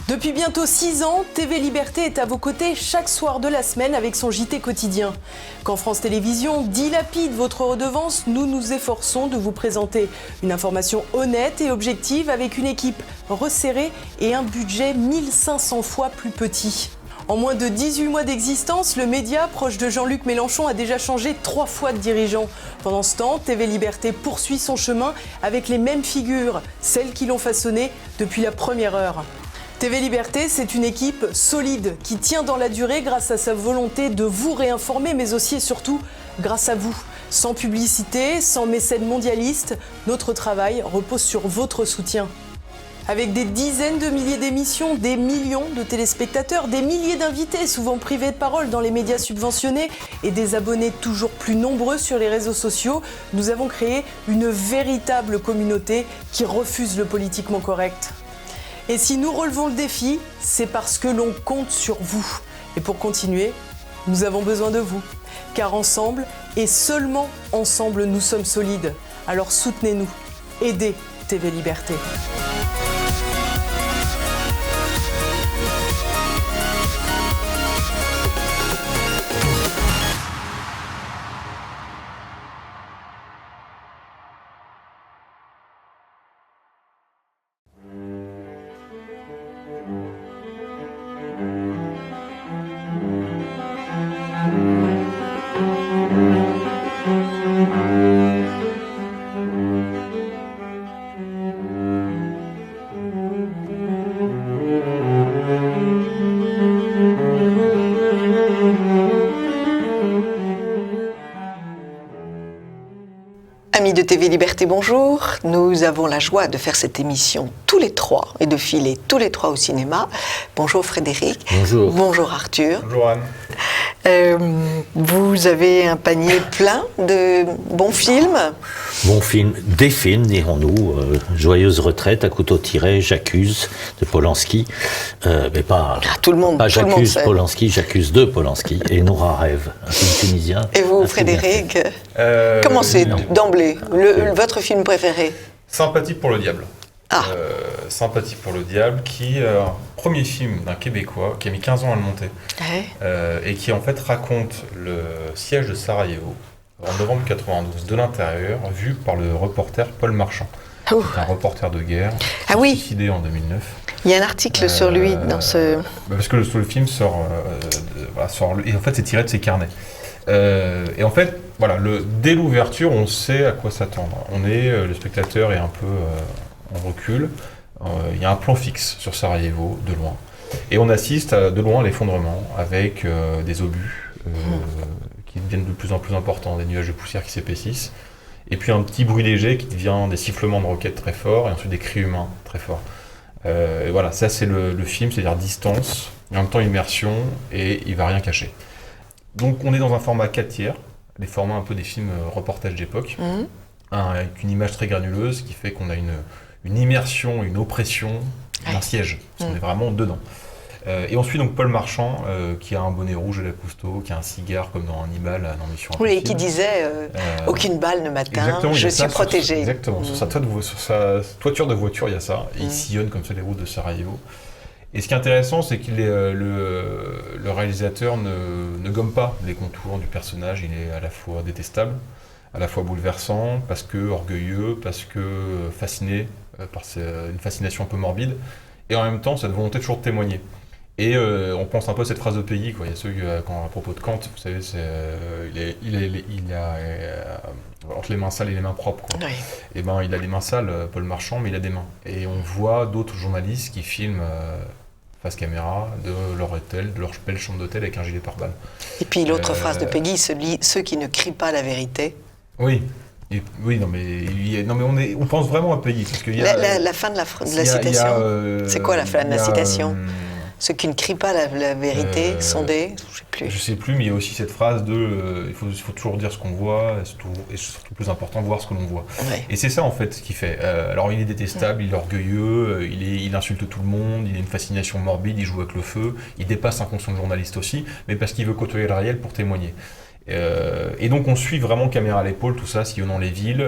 Depuis bientôt 6 ans, TV Liberté est à vos côtés chaque soir de la semaine avec son JT quotidien. Quand France Télévisions dilapide votre redevance, nous nous efforçons de vous présenter une information honnête et objective avec une équipe resserrée et un budget 1500 fois plus petit. En moins de 18 mois d'existence, le média, proche de Jean-Luc Mélenchon, a déjà changé 3 fois de dirigeant. Pendant ce temps, TV Liberté poursuit son chemin avec les mêmes figures, celles qui l'ont façonné depuis la première heure. TV Liberté, c'est une équipe solide qui tient dans la durée grâce à sa volonté de vous réinformer, mais aussi et surtout grâce à vous. Sans publicité, sans mécènes mondialistes, notre travail repose sur votre soutien. Avec des dizaines de milliers d'émissions, des millions de téléspectateurs, des milliers d'invités, souvent privés de parole dans les médias subventionnés et des abonnés toujours plus nombreux sur les réseaux sociaux, nous avons créé une véritable communauté qui refuse le politiquement correct. Et si nous relevons le défi, c'est parce que l'on compte sur vous. Et pour continuer, nous avons besoin de vous. Car ensemble, et seulement ensemble, nous sommes solides. Alors soutenez-nous. Aidez TV Liberté. Amis de TV Liberté, bonjour. Nous avons la joie de faire cette émission tous les trois et de filer tous les trois au cinéma. Bonjour Frédéric. Bonjour. Bonjour Arthur. Bonjour Anne. Vous avez un panier plein de bons films. Bons films, des films, dirons-nous. Joyeuse retraite, à couteau tiré, J'accuse de Polanski. Mais pas, tout le monde, pas tout le monde J'accuse sait. Polanski, J'accuse de Polanski. Et Nora Rêve, un film tunisien. Et vous, assez bien Frédéric, fait. commencez non. d'emblée. Votre film préféré? Sympathie pour le diable. Ah. Sympathie pour le diable, qui est un premier film d'un Québécois qui a mis 15 ans à le monter Ouais. et qui en fait raconte le siège de Sarajevo en novembre 92 de l'intérieur, vu par le reporter Paul Marchand. Ouh. C'est un reporter de guerre Ah oui. suicidé en 2009. Il y a un article sur lui dans ce... Parce que le film sort, et en fait c'est tiré de ses carnets. Et en fait, voilà, dès l'ouverture, on sait à quoi s'attendre. Le spectateur est un peu en recul. Il y a un plan fixe sur Sarajevo, de loin. Et on assiste de loin à l'effondrement, avec des obus qui deviennent de plus en plus importants, des nuages de poussière qui s'épaississent. Et puis un petit bruit léger qui devient des sifflements de roquettes très forts, et ensuite des cris humains très forts. Et voilà, ça c'est le film, c'est-à-dire distance, et en même temps immersion, et il va rien cacher. Donc on est dans un format 4 tiers, les formats un peu des films reportages d'époque, avec une image très granuleuse qui fait qu'on a une immersion, une oppression d'un siège. On est vraiment dedans. Et on suit donc Paul Marchand, qui a un bonnet rouge à la Cousteau, qui a un cigare comme dans Hannibal, dans Mission Oui, et Impossible. qui disait aucune balle ne m'atteint, Exactement, il y je a ça suis protégé. Exactement, sur sa toiture de voiture, il y a ça. Et il sillonne comme ça les routes de Sarajevo. Et ce qui est intéressant, c'est que le réalisateur ne gomme pas les contours du personnage. Il est à la fois détestable, à la fois bouleversant, parce que orgueilleux, parce que fasciné par une fascination un peu morbide, et en même temps cette volonté toujours de témoigner. Et on pense un peu à cette phrase de Peggy, quoi. Il y a ceux quand à propos de Kant, vous savez, il a entre les mains sales et les mains propres, quoi. Oui. Et ben il a les mains sales, Paul Marchand, mais il a des mains. Et on voit d'autres journalistes qui filment face caméra de leur hôtel, de leur belle chambre d'hôtel avec un gilet pare-balles. Et puis l'autre phrase de Peggy, ceux qui ne crient pas la vérité. Oui. Oui, non mais on pense vraiment à Peggy, parce qu'il y a La fin de la citation. C'est quoi la fin de la citation? Ceux qui ne crient pas la vérité sont des... Je sais plus, mais il y a aussi cette phrase de il faut toujours dire ce qu'on voit, et surtout plus important, voir ce que l'on voit. Ouais. Et c'est ça en fait ce qu'il fait. Alors il est détestable, il est orgueilleux, il insulte tout le monde, il a une fascination morbide, il joue avec le feu, il dépasse un conscient de journaliste aussi, mais parce qu'il veut côtoyer le réel pour témoigner. Et donc on suit vraiment caméra à l'épaule, tout ça, sillonnant les villes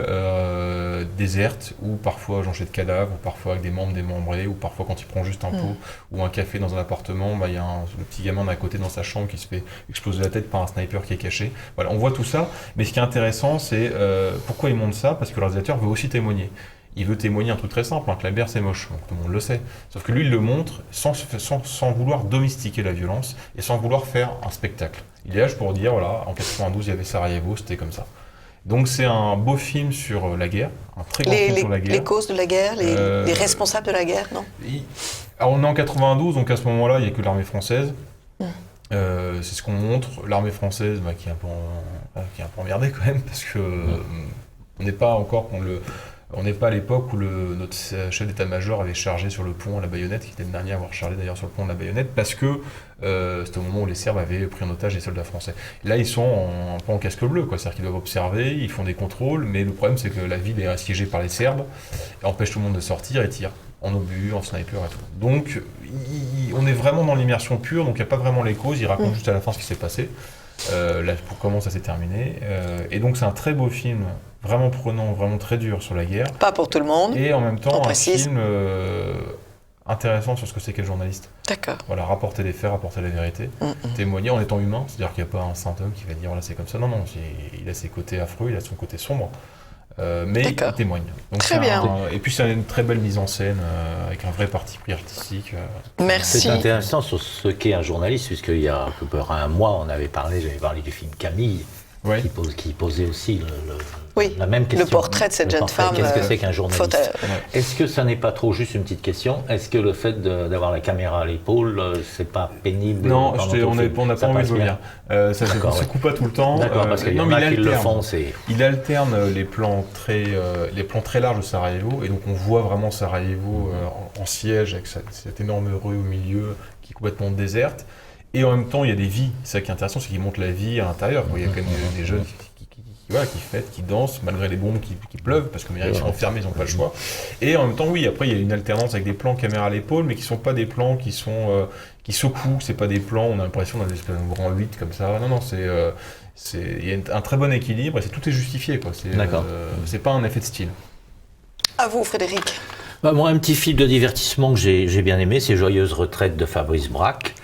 désertes, ou parfois jonchées de cadavres, ou parfois avec des membres démembrés, ou parfois quand il prend juste un pot ou un café dans un appartement, il y a le petit gamin d'un côté dans sa chambre qui se fait exploser la tête par un sniper qui est caché. Voilà, on voit tout ça, mais ce qui est intéressant, c'est pourquoi il montre ça, parce que le réalisateur veut aussi témoigner. Il veut témoigner un truc très simple, que la bière c'est moche, donc tout le monde le sait. Sauf que lui, il le montre sans vouloir domestiquer la violence et sans vouloir faire un spectacle. Il est là pour dire, voilà, en 92, il y avait Sarajevo, c'était comme ça. Donc c'est un beau film sur la guerre, un très grand film sur la guerre. Les causes de la guerre, les responsables de la guerre, non? Alors on est en 92, donc à ce moment-là, il n'y a que l'armée française. C'est ce qu'on montre. L'armée française, qui est un peu emmerdée quand même, parce que on n'est pas encore... On n'est pas à l'époque où notre chef d'état-major avait chargé sur le pont à la baïonnette, qui était le dernier à avoir chargé d'ailleurs sur le pont de la baïonnette, parce que c'était au moment où les Serbes avaient pris en otage des soldats français. Là, ils sont un peu en casque bleu, c'est-à-dire qu'ils doivent observer, ils font des contrôles, mais le problème c'est que la ville est assiégée par les Serbes, et empêche tout le monde de sortir et tire, en obus, en sniper et tout. Donc, on est vraiment dans l'immersion pure, donc il n'y a pas vraiment les causes, ils racontent juste à la fin ce qui s'est passé. Là, pour comment ça s'est terminé. Et donc c'est un très beau film, vraiment prenant, vraiment très dur sur la guerre. Pas pour tout le monde. Et en même temps, un film intéressant sur ce que c'est qu'être journaliste. D'accord. Voilà, rapporter les faits, rapporter la vérité, témoigner en étant humain, c'est-à-dire qu'il n'y a pas un saint homme qui va dire voilà c'est comme ça. Non, il a ses côtés affreux, il a son côté sombre. Mais il témoigne. Donc très bien. Et puis c'est une très belle mise en scène avec un vrai parti pris artistique. Merci. C'est intéressant sur ce qu'est un journaliste, puisqu'il y a à peu près un mois, j'avais parlé du film Camille, qui posait aussi la même question. Le portrait de cette jeune femme. Qu'est-ce que c'est qu'un journaliste? Est-ce que ça n'est pas trop juste une petite question? Est-ce que le fait d'avoir la caméra à l'épaule, c'est pas pénible? Non, on n'a pas envie de le dire. Ça ne se coupe pas tout le temps. D'accord, parce qu'il y en a qui le font. Il alterne les plans très larges de Sarajevo, et donc on voit vraiment Sarajevo en siège avec cette énorme rue au milieu qui est complètement déserte. Et en même temps, il y a des vies. C'est ça qui est intéressant, c'est qu'il montre la vie à l'intérieur. Il y a quand même des jeunes qui fêtent, qui dansent, malgré les bombes qui pleuvent, parce que ils sont enfermés, ils n'ont pas le choix. Et en même temps, après, il y a une alternance avec des plans caméra à l'épaule, mais qui ne sont pas des plans qui secouent. C'est pas des plans, on a l'impression d'un espèce de grand 8 comme ça. Non, il y a un très bon équilibre, et tout est justifié. C'est pas un effet de style. À vous, Frédéric. Moi, un petit film de divertissement que j'ai bien aimé, c'est Joyeuse retraite de Fabrice Braque.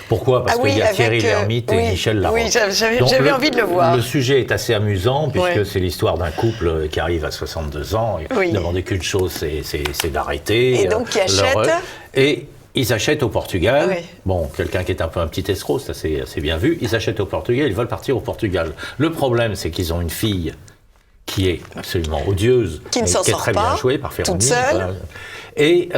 Pourquoi? Parce qu'il y a Thierry Lhermitte et Michel Larocque. Oui, j'avais envie de le voir. Le sujet est assez amusant, puisque c'est l'histoire d'un couple qui arrive à 62 ans et ne demande qu'une chose, c'est d'arrêter. Et donc qui achète. Et ils achètent au Portugal. Bon, quelqu'un qui est un peu un petit escroc, ça c'est assez bien vu. Ils achètent au Portugal, ils veulent partir au Portugal. Le problème, c'est qu'ils ont une fille qui est absolument odieuse, qui est très bien jouée par Ferroni. Toute seule. Et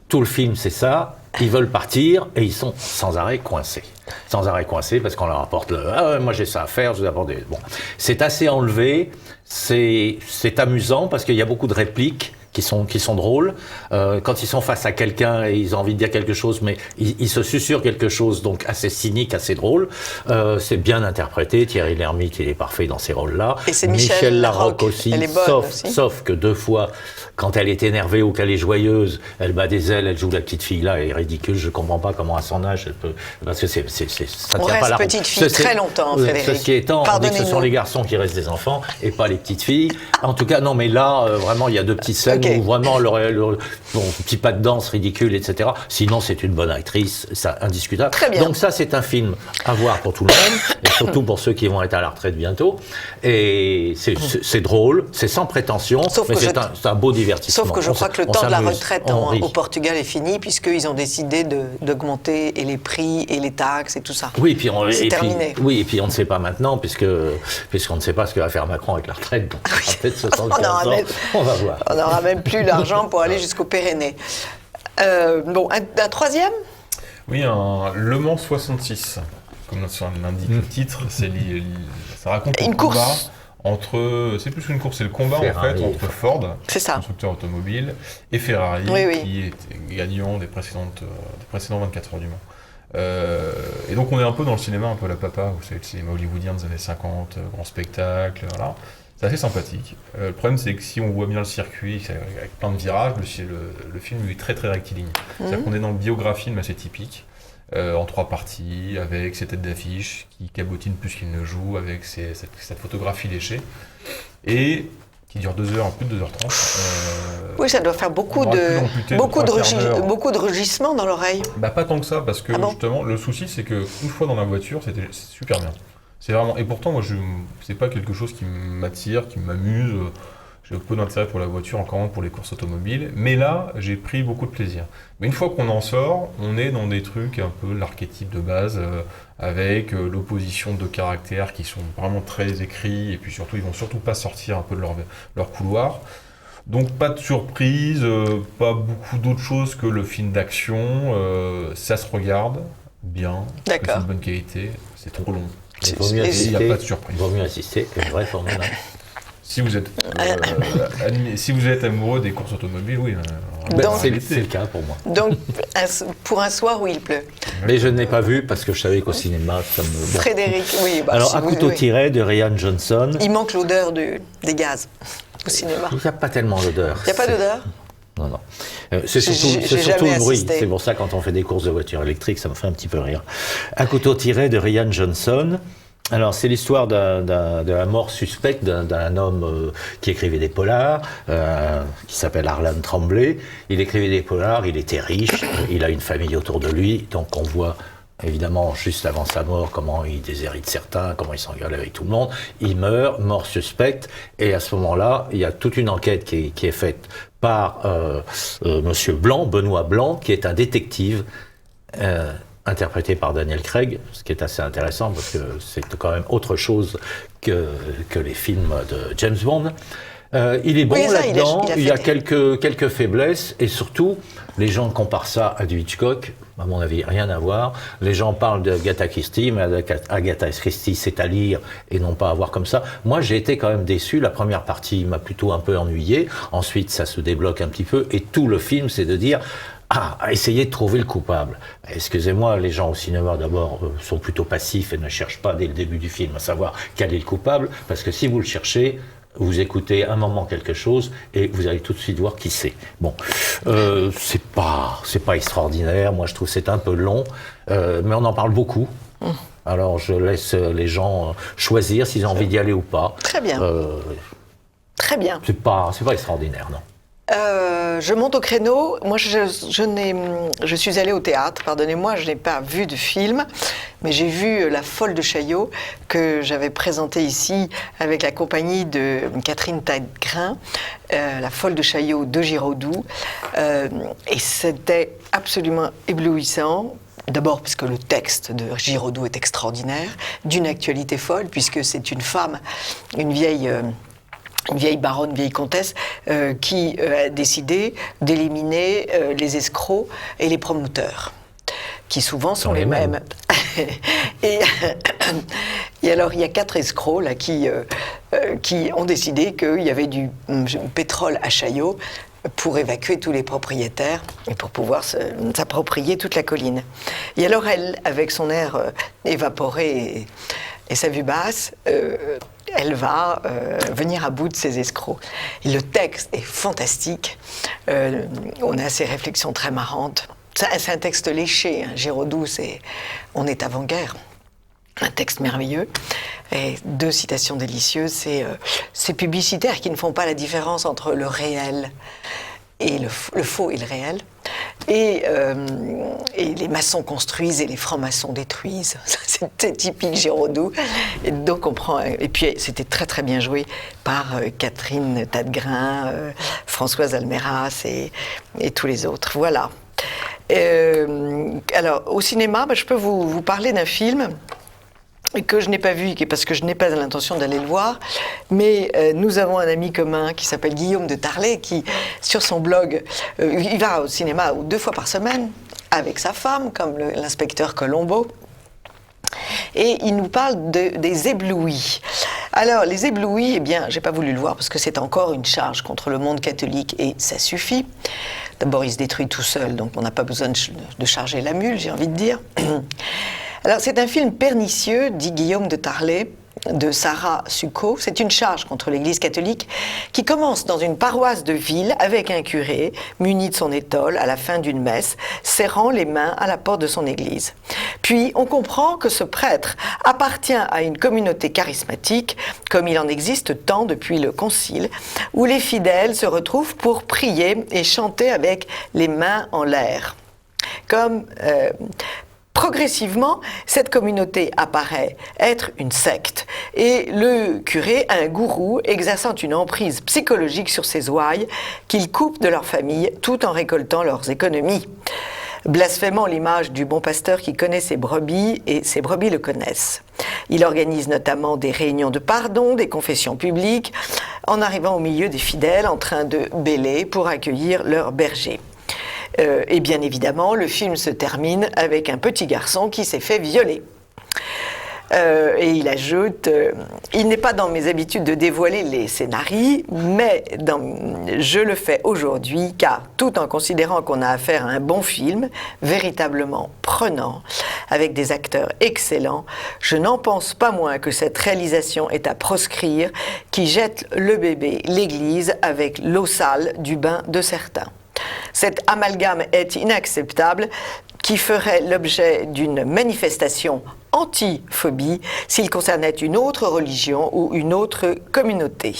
tout le film, c'est ça. Ils veulent partir et ils sont sans arrêt coincés. Sans arrêt coincés parce qu'on leur apporte moi j'ai ça à faire, je vous apporte des... Bon, c'est assez enlevé, c'est amusant parce qu'il y a beaucoup de répliques qui sont drôles. Quand ils sont face à quelqu'un et ils ont envie de dire quelque chose, mais ils se susurrent quelque chose, donc assez cynique, assez drôle. C'est bien interprété. Thierry Lhermitte, il est parfait dans ces rôles-là. Et c'est Michel Larocque aussi, elle est bonne sauf que 2 fois, quand elle est énervée ou qu'elle est joyeuse, elle bat des ailes, elle joue la petite fille là, elle est ridicule. Je comprends pas comment à son âge elle peut, parce que ça on tient reste pas la route. Petite fille très longtemps, Frédéric. Ceci étant, on dit que ce sont les garçons qui restent des enfants et pas les petites filles. En tout cas, non, mais là, vraiment, il y a 2 petites scènes où vraiment petit pas de danse ridicule, etc. Sinon, c'est une bonne actrice, ça indiscutable. Très bien. Donc ça, c'est un film à voir pour tout le monde, et surtout pour ceux qui vont être à la retraite bientôt. Et c'est drôle, c'est sans prétention, mais c'est un beau divertissement. Sauf que je crois que le temps de la retraite au Portugal est fini, puisqu'ils ont décidé d'augmenter les prix et les taxes et tout ça. Oui, puis c'est terminé. Oui, et puis on ne sait pas maintenant, puisqu'on ne sait pas ce que va faire Macron avec la retraite. Donc peut-être 75 ans, on va voir. On n'aura même plus l'argent pour aller jusqu'au Pyrénées. Un troisième? Oui, un Le Mans 66, comme l'indique le titre, ça raconte une course c'est plus qu'une course, c'est le combat Ferrari, entre Ford, constructeur automobile, et Ferrari, qui est gagnant des précédents 24 heures du Mans. Et donc on est un peu dans le cinéma, un peu la papa, vous savez, le cinéma hollywoodien des années 50, grand spectacle, voilà. C'est assez sympathique. Le problème, c'est que si on voit bien le circuit, avec plein de virages, le film est très très rectiligne. C'est-à-dire qu'on est dans le biographisme assez typique. en 3 parties, avec ses têtes d'affiche qui cabotinent plus qu'il ne joue, avec cette photographie léchée, et qui dure 2 heures, plus de 2h30. Oui, ça doit faire beaucoup de rugissements dans l'oreille. Pas tant que ça, parce que justement, le souci, c'est qu'une fois dans la voiture, c'est super bien. C'est vraiment... Et pourtant, moi, c'est pas quelque chose qui m'attire, qui m'amuse. J'ai peu d'intérêt pour la voiture, encore moins pour les courses automobiles. Mais là, j'ai pris beaucoup de plaisir. Mais une fois qu'on en sort, on est dans des trucs un peu l'archétype de base, avec l'opposition de caractères qui sont vraiment très écrits, et puis surtout, ils vont surtout pas sortir un peu de leur couloir. Donc pas de surprise, pas beaucoup d'autres choses que le film d'action. Ça se regarde bien, c'est une bonne qualité, c'est trop long. Il n'y a pas de surprise. Il vaut mieux assister qu'une vraie Formule 1. Si vous êtes amoureux des courses automobiles, oui. C'est le cas pour moi. Donc, pour un soir où il pleut. Mais je ne l'ai pas vu parce que je savais qu'au cinéma, ça me... Frédéric, oui. Alors, à couteau tiré de Rian Johnson. Il manque l'odeur des gaz au cinéma. Il n'y a pas tellement d'odeur. Il n'y a pas d'odeur ? Non. C'est surtout le bruit. C'est pour ça, quand on fait des courses de voitures électriques, ça me fait un petit peu rire. À couteau tiré de Rian Johnson. Alors, c'est l'histoire de la mort suspecte d'un homme qui écrivait des polars, qui s'appelle Harlan Tremblay. Il écrivait des polars, il était riche, il a une famille autour de lui, donc on voit évidemment juste avant sa mort comment il déshérite certains, comment il s'engueule avec tout le monde. Il meurt, mort suspecte, et à ce moment-là, il y a toute une enquête qui est faite par Monsieur Blanc, Benoît Blanc, qui est un détective interprété par Daniel Craig, ce qui est assez intéressant parce que c'est quand même autre chose que les films de James Bond. Il est bon là-dedans, il y a quelques faiblesses, et surtout, les gens comparent ça à du Hitchcock, à mon avis, rien à voir. Les gens parlent d'Agatha Christie, mais Agatha Christie, c'est à lire et non pas à voir comme ça. Moi, j'ai été quand même déçu. La première partie m'a plutôt un peu ennuyé. Ensuite, ça se débloque un petit peu, et tout le film, c'est de dire... essayer de trouver le coupable. Excusez-moi, les gens au cinéma, d'abord, sont plutôt passifs et ne cherchent pas dès le début du film à savoir quel est le coupable, parce que si vous le cherchez, vous écoutez un moment quelque chose et vous allez tout de suite voir qui c'est. Bon, c'est pas extraordinaire, moi je trouve que c'est un peu long, mais on en parle beaucoup. Alors je laisse les gens choisir s'ils ont envie d'y aller ou pas. Très bien. Très bien. C'est pas extraordinaire, non. Je monte au créneau. Moi, je suis allée au théâtre, pardonnez-moi, je n'ai pas vu de film, mais j'ai vu La Folle de Chaillot, que j'avais présenté ici avec la compagnie de Catherine Tadgrain, La Folle de Chaillot de Giraudoux, et c'était absolument éblouissant. D'abord parce que le texte de Giraudoux est extraordinaire, d'une actualité folle, puisque c'est une femme, une vieille baronne, vieille comtesse, qui a décidé d'éliminer les escrocs et les promoteurs, qui souvent sont les mêmes. Et alors, il y a 4 escrocs là, qui ont décidé qu'il y avait du pétrole à Chaillot pour évacuer tous les propriétaires et pour pouvoir s'approprier toute la colline. Et alors, elle, avec son air évaporé et sa vue basse, elle va venir à bout de ces escrocs. Et le texte est fantastique. On a ces réflexions très marrantes. C'est un texte léché. Hein. Giraudoux, on est avant-guerre. Un texte merveilleux. Et 2 citations délicieuses. C'est ces publicitaires qui ne font pas la différence entre le réel et le faux et le réel. Et les maçons construisent et les francs-maçons détruisent. C'était typique Giraudoux. Et donc on prend. Et puis c'était très très bien joué par Catherine Tadgrain, Françoise Alméras et tous les autres. Voilà. Alors au cinéma, je peux vous parler d'un film que je n'ai pas vu, parce que je n'ai pas l'intention d'aller le voir, mais nous avons un ami commun qui s'appelle Guillaume de Tarlet, qui, sur son blog, il va au cinéma 2 fois par semaine, avec sa femme, comme l'inspecteur Colombo, et il nous parle des éblouis. Alors, les éblouis, eh bien, j'ai pas voulu le voir, parce que c'est encore une charge contre le monde catholique, et ça suffit. D'abord, il se détruit tout seul, donc on n'a pas besoin de charger la mule, j'ai envie de dire. Alors, c'est un film pernicieux, dit Guillaume de Tarlet, de Sarah Succo. C'est une charge contre l'Église catholique qui commence dans une paroisse de ville avec un curé muni de son étole à la fin d'une messe, serrant les mains à la porte de son église. Puis on comprend que ce prêtre appartient à une communauté charismatique, comme il en existe tant depuis le Concile, où les fidèles se retrouvent pour prier et chanter avec les mains en l'air. Progressivement, cette communauté apparaît être une secte et le curé, un gourou, exerçant une emprise psychologique sur ses ouailles qu'il coupe de leur famille tout en récoltant leurs économies. Blasphémant l'image du bon pasteur qui connaît ses brebis et ses brebis le connaissent. Il organise notamment des réunions de pardon, des confessions publiques, en arrivant au milieu des fidèles en train de bêler pour accueillir leurs bergers. Et bien évidemment, le film se termine avec un petit garçon qui s'est fait violer. Et il ajoute « Il n'est pas dans mes habitudes de dévoiler les scénarios, mais je le fais aujourd'hui car tout en considérant qu'on a affaire à un bon film, véritablement prenant, avec des acteurs excellents, je n'en pense pas moins que cette réalisation est à proscrire, qui jette le bébé l'église avec l'eau sale du bain de certains. Cet amalgame est inacceptable, qui ferait l'objet d'une manifestation anti-phobie s'il concernait une autre religion ou une autre communauté.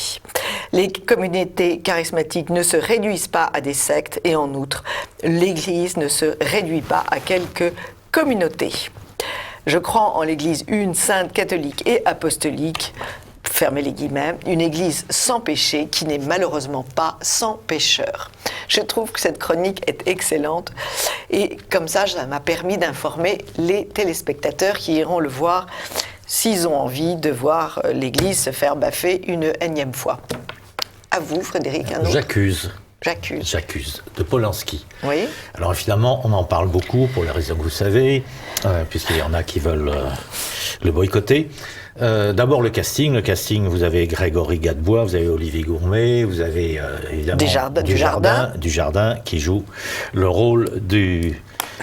Les communautés charismatiques ne se réduisent pas à des sectes et en outre, l'Église ne se réduit pas à quelques communautés. Je crois en l'Église une, sainte, catholique et apostolique, fermez les guillemets, une église sans péché qui n'est malheureusement pas sans pécheur. Je trouve que cette chronique est excellente et comme ça m'a permis d'informer les téléspectateurs qui iront le voir s'ils ont envie de voir l'église se faire baffer une énième fois. À vous, Frédéric, un autre. J'accuse, de Polanski. Oui. Alors évidemment, on en parle beaucoup pour les raisons que vous savez, puisqu'il y en a qui veulent le boycotter. D'abord le casting, vous avez Grégory Gadebois, vous avez Olivier Gourmet, vous avez évidemment Dujardin qui joue le rôle du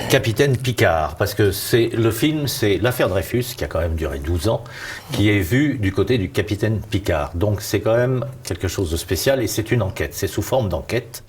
capitaine Picard, parce que le film, c'est l'affaire Dreyfus, qui a quand même duré 12 ans, qui est vu du côté du capitaine Picard. Donc c'est quand même quelque chose de spécial, et c'est une enquête, c'est sous forme d'enquête.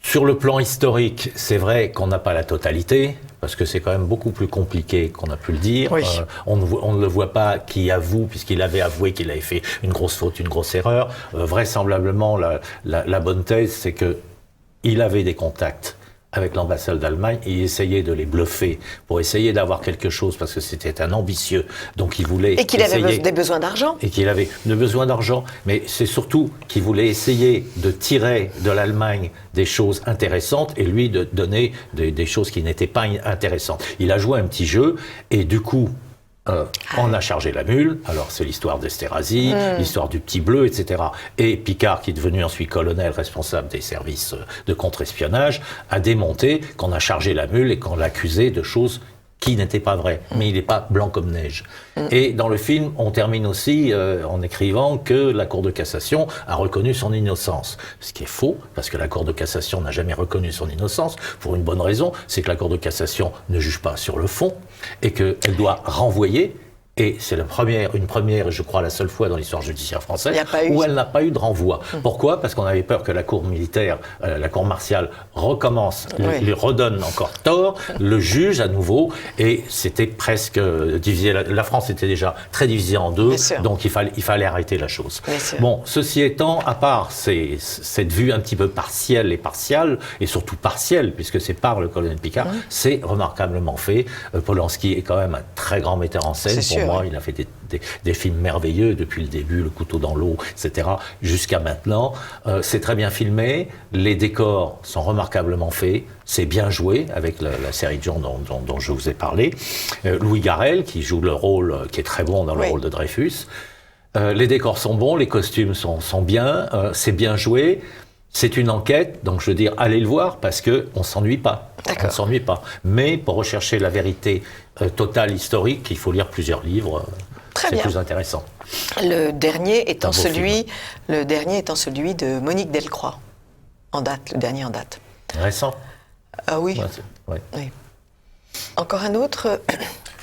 Sur le plan historique, c'est vrai qu'on n'a pas la totalité, parce que c'est quand même beaucoup plus compliqué qu'on a pu le dire. Oui. On ne le voit pas qui avoue, puisqu'il avait avoué qu'il avait fait une grosse faute, une grosse erreur. Vraisemblablement, la bonne thèse, c'est qu'il avait des contacts avec l'ambassade d'Allemagne, il essayait de les bluffer pour essayer d'avoir quelque chose, parce que c'était un ambitieux, donc il voulait Et qu'il avait des besoins d'argent. Et qu'il avait des besoins d'argent, mais c'est surtout qu'il voulait essayer de tirer de l'Allemagne des choses intéressantes et lui de donner des choses qui n'étaient pas intéressantes. Il a joué un petit jeu, et du coup, on a chargé la mule, alors c'est l'histoire d'Esterhazy, l'histoire du petit bleu, etc. Et Picard, qui est devenu ensuite colonel responsable des services de contre-espionnage, a démonté qu'on a chargé la mule et qu'on l'accusait de choses qui n'étaient pas vraies. Mais il n'est pas blanc comme neige. Et dans le film, on termine aussi en écrivant que la Cour de cassation a reconnu son innocence. Ce qui est faux, parce que la Cour de cassation n'a jamais reconnu son innocence, pour une bonne raison, c'est que la Cour de cassation ne juge pas sur le fond, et qu'elle doit renvoyer. Et c'est une première, je crois, la seule fois dans l'histoire judiciaire française où elle n'a pas eu de renvoi. Pourquoi ? Parce qu'on avait peur que la cour militaire, la cour martiale recommence, lui redonne encore tort, le juge à nouveau, et c'était presque divisé. La France était déjà très divisée en deux, donc il fallait arrêter la chose. Bon, ceci étant, à part cette vue un petit peu partielle et partiale, et surtout partielle, puisque c'est par le colonel Picard, c'est remarquablement fait. Polanski est quand même un très grand metteur en scène. Il a fait des films merveilleux depuis le début, Le couteau dans l'eau, etc., jusqu'à maintenant. C'est très bien filmé, les décors sont remarquablement faits, c'est bien joué avec la série de gens dont je vous ai parlé. Louis Garrel, qui joue le rôle, qui est très bon dans le rôle de Dreyfus. Les décors sont bons, les costumes sont bien, c'est bien joué. C'est une enquête, donc je veux dire, allez le voir, parce qu'on ne s'ennuie pas. On ne s'ennuie pas. Mais pour rechercher la vérité totale, historique, il faut lire plusieurs livres. C'est plus intéressant. Le dernier étant celui de Monique Delcroix, le dernier en date. Récent. Ah oui. Ouais. Oui. Encore un autre.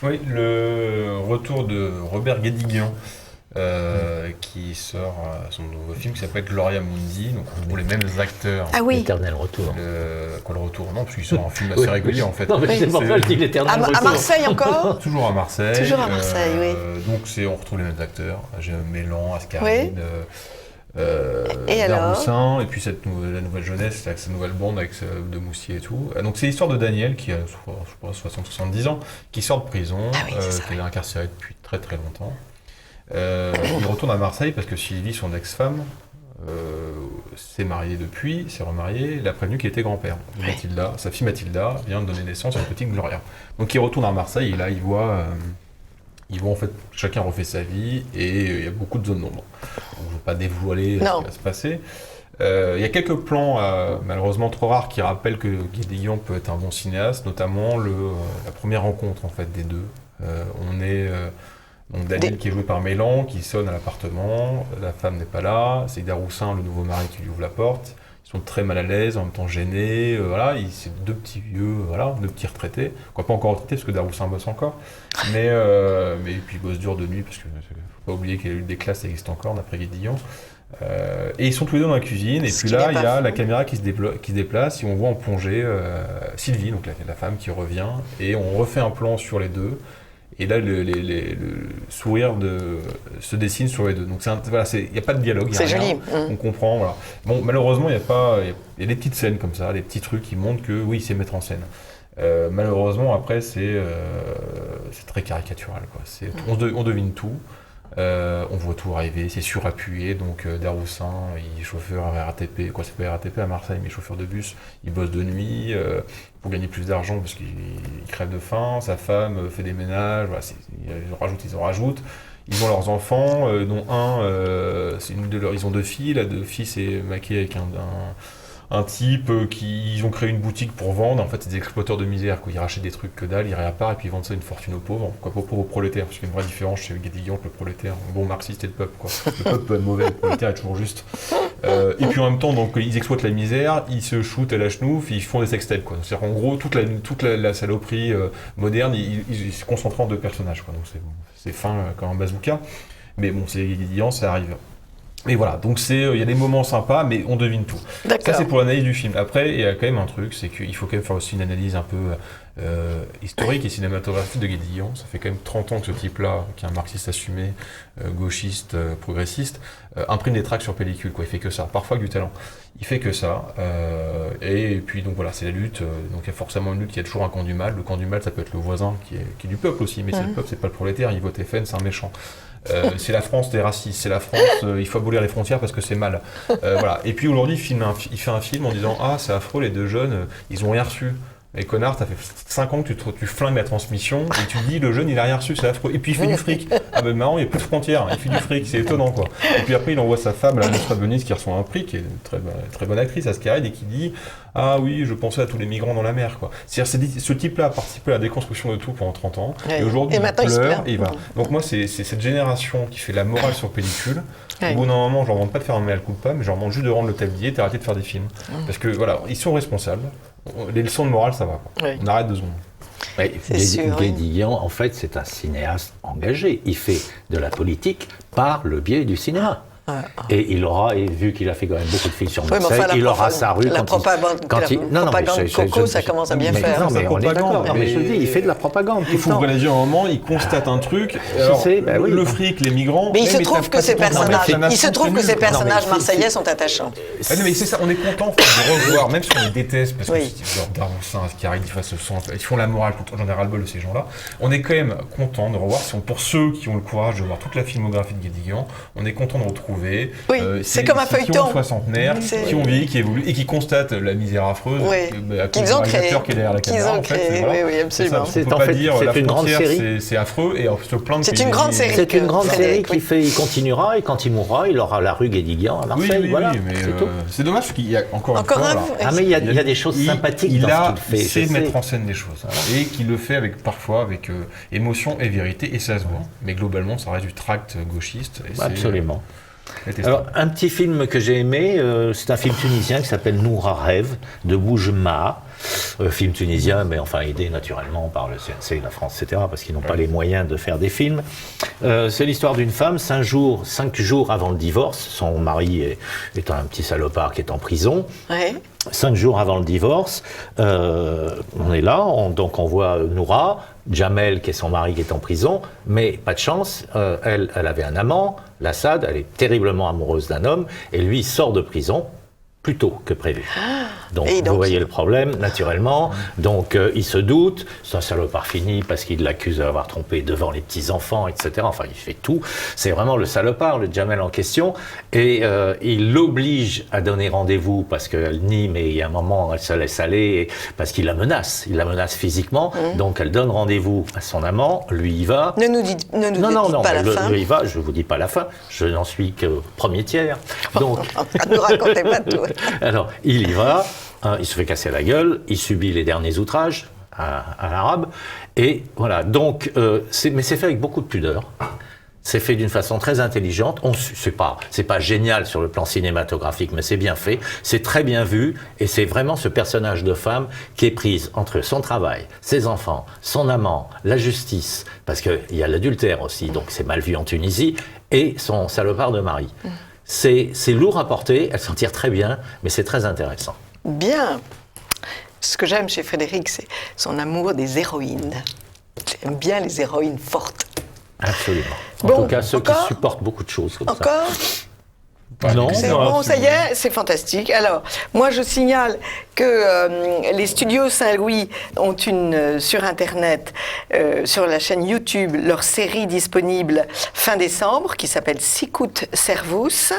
Oui, le retour de Robert Guédiguian, qui sort son nouveau film qui s'appelle Gloria Mundi. Donc on voit les mêmes acteurs. Ah oui. L'éternel retour. Quoi, le retour? Non, parce qu'il sort un film assez régulier en fait. Non, mais c'est pour ça que je dis l'éternel retour. À Marseille encore. Toujours à Marseille. Toujours à Marseille, oui. Donc on retrouve les mêmes acteurs. J'ai Mélan, Ascarine, et Daroussin, et puis la nouvelle jeunesse, avec sa nouvelle bande avec de Moussier et tout. Donc c'est l'histoire de Daniel qui a, je pense, 60-70 ans, qui sort de prison, qui est incarcéré depuis très très longtemps. Il retourne à Marseille parce que Sylvie, son ex-femme, s'est mariée depuis, s'est remariée, il a prévenu qu'il était grand-père. Mathilda, sa fille Mathilda vient de donner naissance à une petite Gloria. Donc il retourne à Marseille et là il voit en fait, chacun refait sa vie et il y a beaucoup de zones d'ombre. Je ne veux pas dévoiler ce qui va se passer. Il y a quelques plans malheureusement trop rares qui rappellent que Guédiguian peut être un bon cinéaste, notamment la première rencontre en fait des deux. Donc Daniel qui est joué par Mélan, qui sonne à l'appartement, la femme n'est pas là, c'est Daroussin, le nouveau mari, qui lui ouvre la porte. Ils sont très mal à l'aise, en même temps gênés, c'est deux petits vieux, deux petits retraités, quoi, pas encore retraités parce que Daroussin bosse encore, mais puis ils bossent dur de nuit parce qu'il ne faut pas oublier qu'il y a eu des classes qui existent encore d'après Guédiguian. Et ils sont tous les deux dans la cuisine, et puis là il y a la caméra qui se déplace et on voit en plongée Sylvie, donc la femme qui revient, et on refait un plan sur les deux. Et là, le sourire se dessine sur les deux. Donc, il n'y a pas de dialogue. C'est joli. On comprend. Voilà. Bon, malheureusement, il y a des petites scènes comme ça, des petits trucs qui montrent que oui, il sait mettre en scène. Malheureusement, après, c'est très caricatural, quoi. On devine tout. On voit tout arriver, c'est surappuyé. Donc, Daroussin, il est chauffeur RATP. Quoi, c'est pas RATP à Marseille, mais chauffeur de bus. Il bosse de nuit. Pour gagner plus d'argent parce qu'il crève de faim, sa femme fait des ménages, voilà, ils en rajoutent. Ils ont leurs enfants, dont ils ont deux filles, la deux fils est maquée avec un type ils ont créé une boutique pour vendre, en fait c'est des exploiteurs de misère, quoi. Ils rachètent des trucs que dalle, ils réapparent et puis ils vendent ça une fortune aux pauvres, quoi, pas aux pauvres prolétaires, parce qu'il y a une vraie différence chez Guédiguian que le prolétaire, bon marxiste et le peuple, quoi. Le peuple peut être mauvais, le prolétaire est toujours juste. Et puis en même temps, donc, ils exploitent la misère, ils se shootent à la chenouf, ils font des sextapes, quoi. C'est-à-dire en gros, toute la saloperie moderne, ils se concentrent en deux personnages, quoi. Donc c'est fin comme un bazooka, mais bon, c'est Guédiguian, ça arrive. Et voilà, donc il y a des moments sympas, mais on devine tout. Ça, c'est pour l'analyse du film. Après, il y a quand même un truc, c'est qu'il faut quand même faire aussi une analyse un peu historique et cinématographique de Guédiguian. Ça fait quand même 30 ans que ce type-là, qui est un marxiste assumé, gauchiste, progressiste, imprime des tracts sur pellicule, quoi. Il fait que ça, parfois avec du talent. Il fait que ça, et puis donc voilà, c'est la lutte. Donc il y a forcément une lutte, il y a toujours un camp du mal. Le camp du mal, ça peut être le voisin qui est du peuple aussi, mais c'est le peuple, c'est pas le prolétaire, il vote FN, c'est un méchant. C'est la France des racistes, c'est la France, il faut abolir les frontières parce que c'est mal. Voilà. Et puis aujourd'hui, il fait un film en disant « Ah, c'est affreux, les deux jeunes, ils ont rien reçu. » Et connard, ça fait 5 ans que tu flingues la transmission et tu dis le jeune il a rien reçu, c'est affreux. Et puis il fait du fric. Ah ben marrant, il n'y a plus de frontières, il fait du fric, c'est étonnant quoi. Et puis après il envoie sa femme, la Nostra Venise, qui reçoit un prix, qui est une très bonne actrice, Ascaride, et qui dit ah oui, je pensais à tous les migrants dans la mer quoi. C'est-à-dire ce type-là a participé à la déconstruction de tout pendant 30 ans. Et aujourd'hui il pleure et il va. Donc moi c'est cette génération qui fait la morale sur pellicule. Au bout d'un moment, je leur demande pas de faire un mea culpa, mais je leur demande juste de rendre le tablier et d'arrêter de faire des films. Parce que voilà, ils sont responsables. Les leçons de morale, ça va. On arrête 2 secondes. Guédiguian, en fait, c'est un cinéaste engagé. Il fait de la politique par le biais du cinéma. Et il aura, et vu qu'il a fait quand même beaucoup de films sur Marseille, il aura sa rue la propagande Coco, ça commence à bien faire. Non, mais on est d'accord. Mais je te dis, il fait de la propagande. Il faut réagir un moment, il constate un truc. Le fric, les migrants. Mais il se trouve que ces personnages marseillais sont attachants. Mais c'est ça, on est content de revoir, même si on les déteste, parce que Daroussin, Ascaride, ils font la morale, j'en ai ras-le-bol de ces gens-là. On est quand même content de revoir, pour ceux qui ont le courage de voir toute la filmographie de Guédiguian, on est content de retrouver. C'est comme un feuilleton. Qui ont soixantenaires, qui ont vieilli, qui évoluent et qui constatent la misère affreuse qu'ils ont créé. Qui est derrière la caméra. Oui, absolument. C'est une grande série. C'est affreux et se plaindre. C'est une grande série. C'est une grande série il continuera et quand il mourra, il aura la rue Guédiguian à Marseille. Voilà, c'est tout. C'est dommage qu'il y a encore une fois. Mais il y a des choses sympathiques dans ce qu'il fait. Il sait mettre en scène des choses et qu'il le fait parfois avec émotion et vérité et ça se voit. Mais globalement, ça reste du tract gauchiste. Absolument. Alors, un petit film que j'ai aimé, c'est un film tunisien qui s'appelle Noura Rêve, de Boujma. Film tunisien, mais enfin aidé naturellement par le CNC, la France, etc., parce qu'ils n'ont pas les moyens de faire des films. C'est l'histoire d'une femme, 5 jours avant le divorce. Son mari est un petit salopard qui est en prison. Ouais. 5 jours avant le divorce, on est là, donc on voit Noura, Jamel qui est son mari qui est en prison, mais pas de chance, elle avait un amant, Lassad, elle est terriblement amoureuse d'un homme, et lui il sort de prison plus tôt que prévu. Donc vous voyez le problème, naturellement. Donc il se doute, c'est un salopard fini parce qu'il l'accuse d'avoir trompé devant les petits-enfants, etc. Enfin, il fait tout. C'est vraiment le salopard, le Jamel en question. Et il l'oblige à donner rendez-vous parce qu'elle nie, mais il y a un moment, elle se laisse aller parce qu'il la menace. Il la menace physiquement. Donc elle donne rendez-vous à son amant, lui y va. Ne nous dites pas la fin. Lui y va, je ne vous dis pas la fin. Je n'en suis qu'au premier tiers. Donc, ne nous racontez pas tout. Alors, il y va, il se fait casser la gueule, il subit les derniers outrages à l'arabe, et voilà. Donc, mais c'est fait avec beaucoup de pudeur. C'est fait d'une façon très intelligente. C'est pas génial sur le plan cinématographique, mais c'est bien fait. C'est très bien vu, et c'est vraiment ce personnage de femme qui est prise entre son travail, ses enfants, son amant, la justice, parce qu'il y a l'adultère aussi, donc c'est mal vu en Tunisie, et son salopard de mari. C'est lourd à porter, elle s'en tire très bien, mais c'est très intéressant. Bien. Ce que j'aime chez Frédéric, c'est son amour des héroïnes. J'aime bien les héroïnes fortes. Absolument. En tout cas, ceux qui supportent beaucoup de choses comme ça. Non, bon, ça y est, c'est fantastique. Alors, moi, je signale que les studios Saint-Louis ont sur Internet, sur la chaîne YouTube, leur série disponible fin décembre, qui s'appelle Sicut Servus.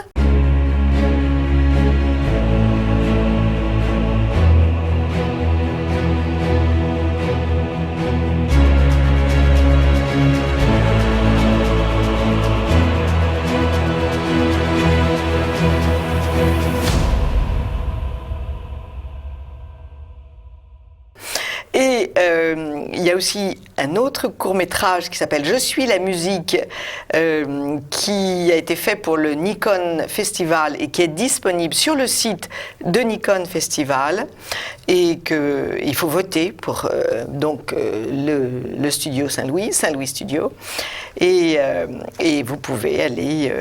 Et il y a aussi un autre court-métrage qui s'appelle « Je suis la musique » qui a été fait pour le Nikon Festival et qui est disponible sur le site de Nikon Festival et qu'il faut voter pour le studio Saint-Louis Studio. Et vous pouvez aller...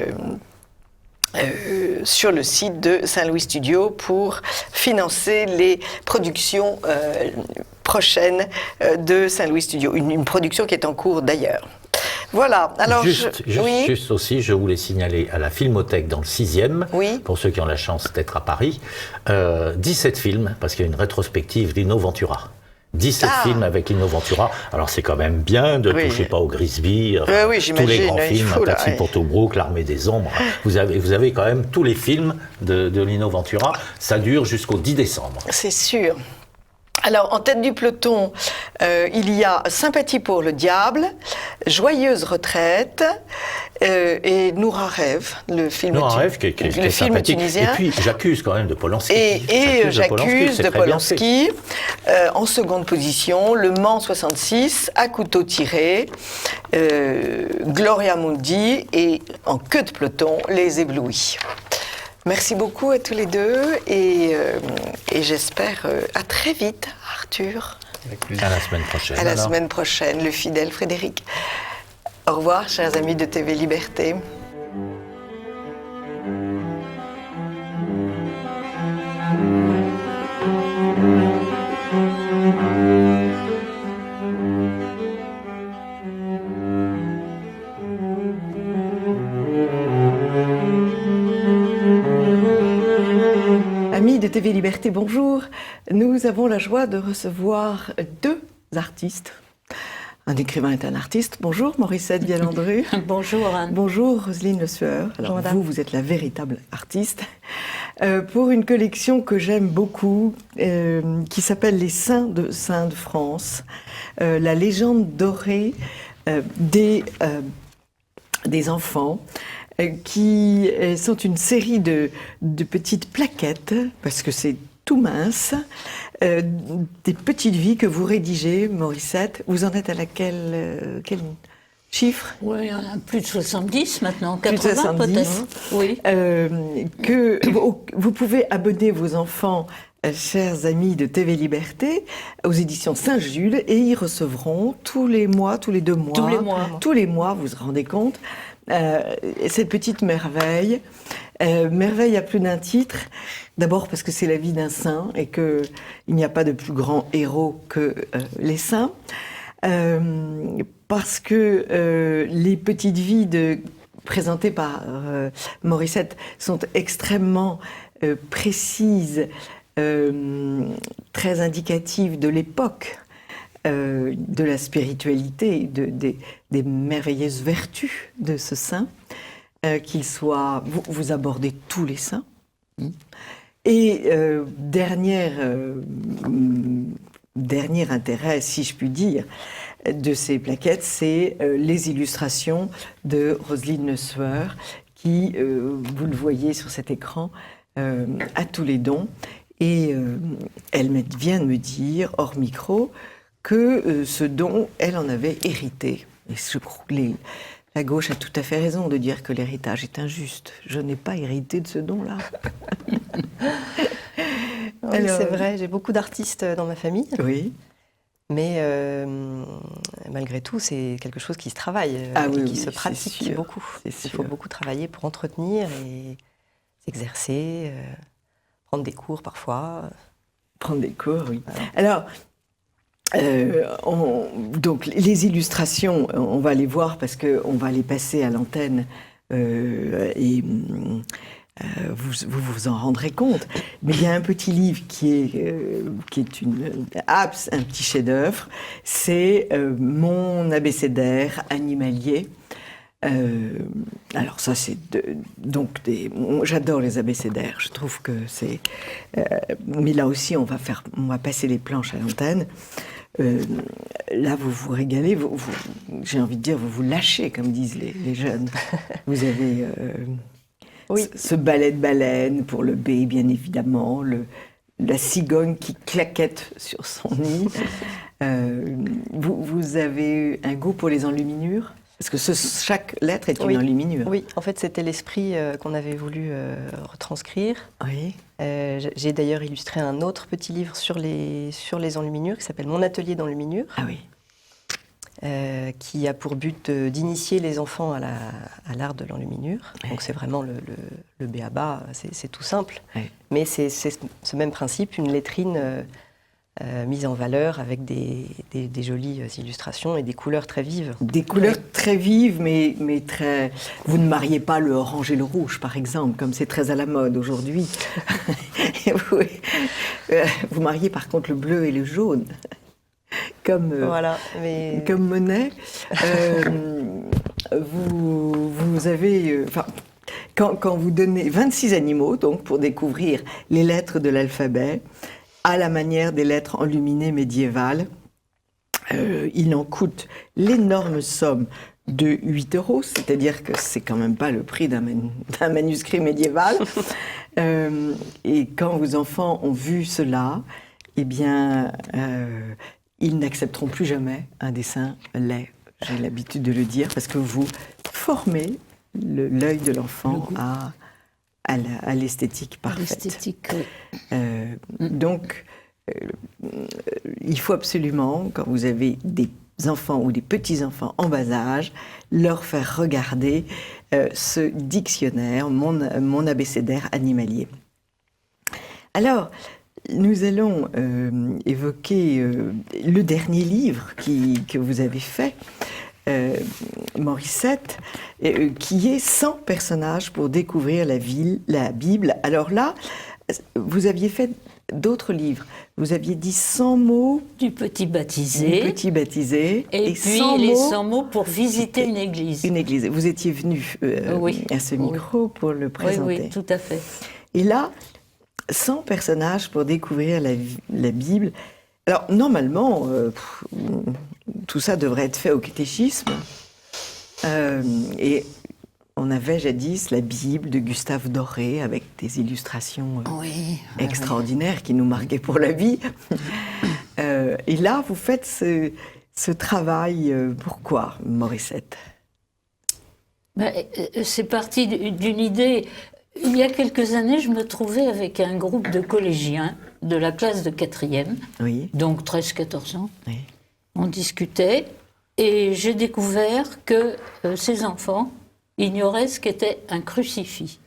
sur le site de Saint-Louis Studio pour financer les productions prochaines de Saint-Louis Studio. Une production qui est en cours d'ailleurs. Voilà. Alors, juste aussi, je voulais signaler à la Filmothèque dans le 6e, oui. Pour ceux qui ont la chance d'être à Paris, 17 films, parce qu'il y a une rétrospective Lino Ventura. 17 films avec Lino Ventura. Alors c'est quand même bien de toucher pas au Grisby, tous les grands films, Taxi pour Tobruk, L'Armée des Ombres. Vous avez quand même tous les films de Lino Ventura. Ça dure jusqu'au 10 décembre. C'est sûr. Alors, en tête du peloton, il y a Sympathie pour le diable, Joyeuse retraite et Noura Rêve, le film, qui est film tunisien. Et puis, J'accuse quand même de Polanski. Et J'accuse de Polanski. En seconde position, Le Mans 66, À couteau tiré, Gloria Mundi et en queue de peloton, Les Éblouis. Merci beaucoup à tous les deux et j'espère à très vite, Arthur. Avec plaisir. À la semaine prochaine. À la semaine prochaine, le fidèle Frédéric. Au revoir, chers amis de TV Liberté. Amis de TV Liberté, bonjour. Nous avons la joie de recevoir deux artistes. Un écrivain est un artiste. Bonjour Morissette Vialandru. Bonjour Anne. Bonjour Roselyne Le Sueur. Alors vous êtes la véritable artiste. Pour une collection que j'aime beaucoup, qui s'appelle Les Saints de France, la légende dorée des enfants. Qui sont une série de petites plaquettes, parce que c'est tout mince, des petites vies que vous rédigez, Morissette. Vous en êtes à quel chiffre? Oui, plus de 70 maintenant, plus 80 de 70, peut-être. Oui. Que vous pouvez abonner vos enfants chers amis de TV Liberté, aux éditions Saint-Jules, et ils recevront tous les mois, tous les 2 mois, tous les mois, vous vous rendez compte, cette petite merveille. Merveille à plus d'un titre. D'abord parce que c'est la vie d'un saint et qu'il n'y a pas de plus grand héros que les saints. Parce que les petites vies présentées par Morissette sont extrêmement précises, très indicatives de l'époque, de la spiritualité, des merveilleuses vertus de ce saint, qu'il soit... Vous abordez tous les saints. Et dernier intérêt, si je puis dire, de ces plaquettes, c'est les illustrations de Roselyne Lesueur, qui, vous le voyez sur cet écran, a tous les dons. Et elle vient de me dire, hors micro, que ce don, elle en avait hérité. Et je crois que la gauche a tout à fait raison de dire que l'héritage est injuste. Je n'ai pas hérité de ce don-là. Oui, c'est vrai, j'ai beaucoup d'artistes dans ma famille. Oui. Mais malgré tout, c'est quelque chose qui se travaille, qui se pratique beaucoup. Il faut beaucoup travailler pour entretenir et s'exercer, prendre des cours parfois. Prendre des cours, oui. Alors, donc les illustrations, on va les voir parce qu'on va les passer à l'antenne et vous en rendrez compte. Mais il y a un petit livre qui est un petit chef-d'œuvre. C'est mon abécédaire animalier. Alors ça, c'est j'adore les abécédaires. Je trouve que c'est. Mais là aussi, on va passer les planches à l'antenne. Là, vous vous régalez. J'ai envie de dire, vous vous lâchez, comme disent les jeunes. Vous avez ce ballet de baleine pour le B, bien évidemment, la cigogne qui claquette sur son nid. Vous avez un goût pour les enluminures? Parce que chaque lettre est une enluminure. Oui, en fait, c'était l'esprit qu'on avait voulu retranscrire. Oui. J'ai d'ailleurs illustré un autre petit livre sur les enluminures qui s'appelle Mon atelier d'enluminure. Ah oui. Qui a pour but d'initier les enfants à l'art de l'enluminure. Oui. Donc c'est vraiment le b.a.-ba, c'est tout simple. Oui. Mais c'est ce même principe, une lettrine mise en valeur avec des jolies illustrations et des couleurs très vives. Des couleurs très vives, mais très... Vous ne mariez pas le orange et le rouge, par exemple, comme c'est très à la mode aujourd'hui. Vous mariez par contre le bleu et le jaune. Comme Monet. Vous avez... quand vous donnez 26 animaux, donc, pour découvrir les lettres de l'alphabet, à la manière des lettres enluminées médiévales. Il en coûte l'énorme somme de 8 €, c'est-à-dire que c'est quand même pas le prix d'un manuscrit médiéval. Et quand vos enfants ont vu cela, eh bien, ils n'accepteront plus jamais un dessin laid. J'ai l'habitude de le dire, parce que vous formez l'œil de l'enfant à l'esthétique parfaite. L'esthétique, Donc, il faut absolument, quand vous avez des enfants ou des petits-enfants en bas âge, leur faire regarder ce dictionnaire, mon abécédaire animalier. Alors, nous allons évoquer le dernier livre que vous avez fait, Morissette, qui est 100 personnages pour découvrir la Bible. Alors là, vous aviez fait d'autres livres. Vous aviez dit 100 mots... Du petit baptisé. Et puis 100 mots pour visiter une église. Une église. Vous étiez venu à ce micro pour le présenter. Oui, tout à fait. Et là, 100 personnages pour découvrir la Bible. Alors, normalement, tout ça devrait être fait au catéchisme. Et on avait jadis la Bible de Gustave Doré avec des illustrations extraordinaires qui nous marquaient pour la vie. Et là, vous faites ce travail. Pourquoi, Morissette? C'est parti d'une idée. Il y a quelques années, je me trouvais avec un groupe de collégiens de la classe de 4e, Oui. donc 13-14 ans. Oui. On discutait et j'ai découvert que ces enfants ignoraient ce qu'était un crucifix.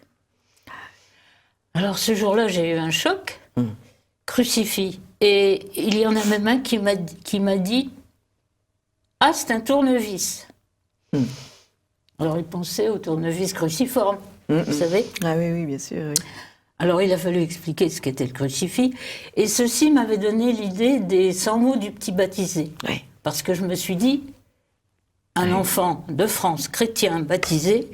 Alors ce jour-là, j'ai eu un choc. Crucifix. Et il y en a même un qui m'a dit « Ah, c'est un tournevis ». Alors il pensait au tournevis cruciforme, vous savez. Ah oui, oui, bien sûr. Oui. Alors il a fallu expliquer ce qu'était le crucifix. Et ceci m'avait donné l'idée des 100 mots du petit baptisé. Oui. Parce que je me suis dit, un enfant de France chrétien baptisé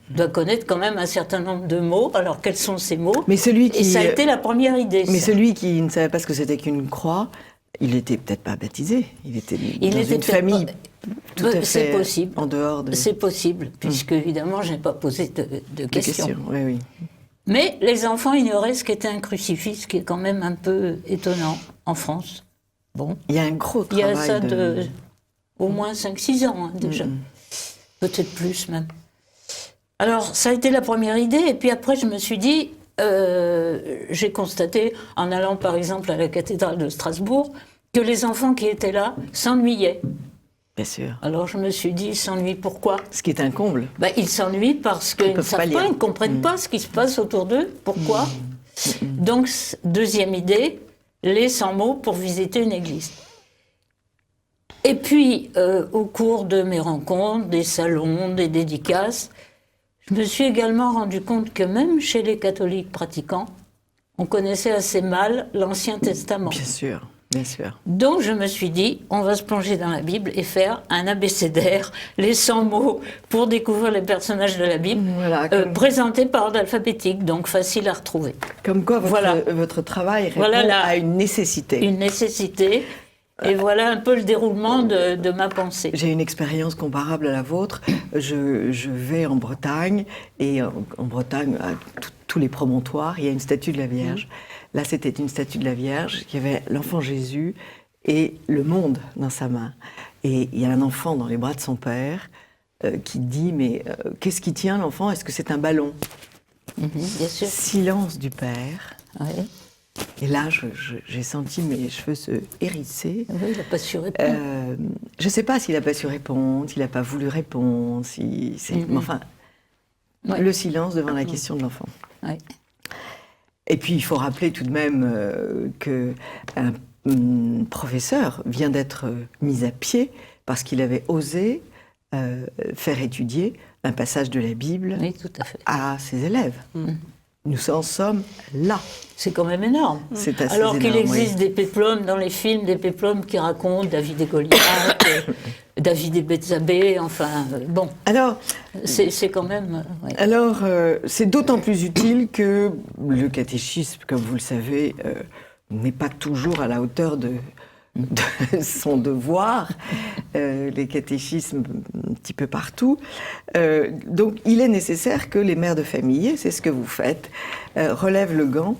doit connaître quand même un certain nombre de mots. Alors quels sont ces mots? Mais celui qui... Et ça a été la première idée. Mais ça. celui qui ne savait pas ce que c'était qu'une croix, il n'était peut-être pas baptisé. Il était dans une famille tout à C'est fait possible. en dehors de... C'est possible, puisque évidemment, je n'ai pas posé de questions. Oui, oui. Mais les enfants ignoraient ce qu'était un crucifix, ce qui est quand même un peu étonnant en France. Bon. Il y a un gros Il y travail a ça au moins 5-6 ans, hein, déjà. Peut-être plus même. Alors, ça a été la première idée. Et puis après, je me suis dit, j'ai constaté, en allant par exemple à la cathédrale de Strasbourg, que les enfants qui étaient là s'ennuyaient. Bien sûr. Alors je me suis dit, ils s'ennuient pourquoi? Ce qui est un comble. Ils s'ennuient parce qu'ils ne peuvent savent pas pas, lire. ils ne comprennent pas ce qui se passe autour d'eux. Pourquoi? Donc, deuxième idée, les 100 mots pour visiter une église. Et puis, au cours de mes rencontres, des salons, des dédicaces, je me suis également rendu compte que même chez les catholiques pratiquants, on connaissait assez mal l'Ancien Testament. Bien sûr, bien sûr. Donc je me suis dit, on va se plonger dans la Bible et faire un abécédaire, les 100 mots pour découvrir les personnages de la Bible, Voilà, présentés par ordre alphabétique, donc facile à retrouver. Comme quoi votre, Voilà. votre travail répond Voilà à une nécessité. Une nécessité, et voilà un peu le déroulement de ma pensée. J'ai une expérience comparable à la vôtre. Je vais en Bretagne, et en Bretagne, à tous les promontoires, il y a une statue de la Vierge. Là, c'était une statue de la Vierge, il y avait l'enfant Jésus et le monde dans sa main. Et il y a un enfant dans les bras de son père qui dit, mais qu'est-ce qui tient l'enfant? Est-ce que c'est un ballon? Bien sûr. Silence du père. Ouais. Et là, j'ai senti mes cheveux se hérisser. Oui, il n'a pas su répondre. Je ne sais pas s'il n'a pas su répondre, s'il n'a pas voulu répondre, mais enfin, Ouais. le silence devant la question de l'enfant. Ouais. Et puis, il faut rappeler tout de même qu'un professeur vient d'être mis à pied parce qu'il avait osé faire étudier un passage de la Bible Oui, tout à fait. à ses élèves. Nous en sommes là. C'est quand même énorme. C'est assez Alors qu'il énorme, existe oui. des péplums dans les films, des péplums qui racontent David et Goliath, David et Bethsabée, enfin, bon, Alors, c'est quand même... ouais. Alors, c'est d'autant plus utile que le catéchisme, comme vous le savez, n'est pas toujours à la hauteur de son devoir. Les catéchismes un petit peu partout. Donc, il est nécessaire que les mères de famille, c'est ce que vous faites, relèvent le gant.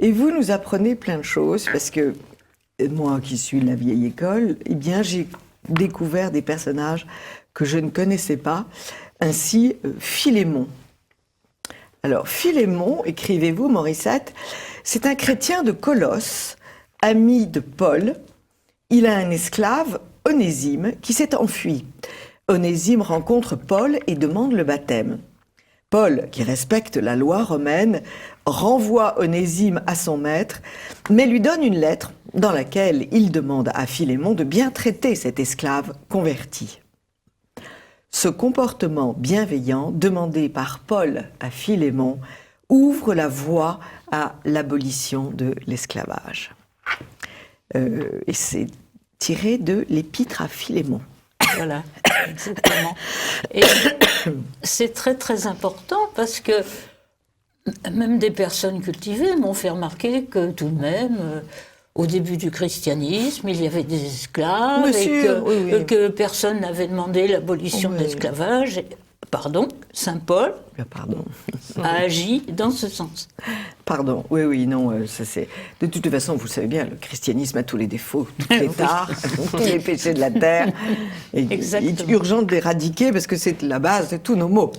Et vous nous apprenez plein de choses, parce que moi qui suis de la vieille école, eh bien, j'ai découvert des personnages que je ne connaissais pas. Ainsi, Philémon. Alors, Philémon, écrivez-vous, Morissette, c'est un chrétien de Colosse, ami de Paul. Il a un esclave, Onésime, qui s'est enfui. Onésime rencontre Paul et demande le baptême. Paul, qui respecte la loi romaine, renvoie Onésime à son maître, mais lui donne une lettre dans laquelle il demande à Philémon de bien traiter cet esclave converti. Ce comportement bienveillant, demandé par Paul à Philémon, ouvre la voie à l'abolition de l'esclavage. Et c'est tiré de l'Épître à Philémon. Voilà, exactement. Et c'est très très important parce que même des personnes cultivées m'ont fait remarquer que tout de même, au début du christianisme, il y avait des esclaves et que personne n'avait demandé l'abolition de l'esclavage. Pardon, Saint Paul a agi dans ce sens. Pardon, oui, non, ça c'est... De toute façon, vous savez bien, le christianisme a tous les défauts, toutes les tares, tous les péchés de la terre. Et il est urgent de l'éradiquer parce que c'est la base de tous nos maux.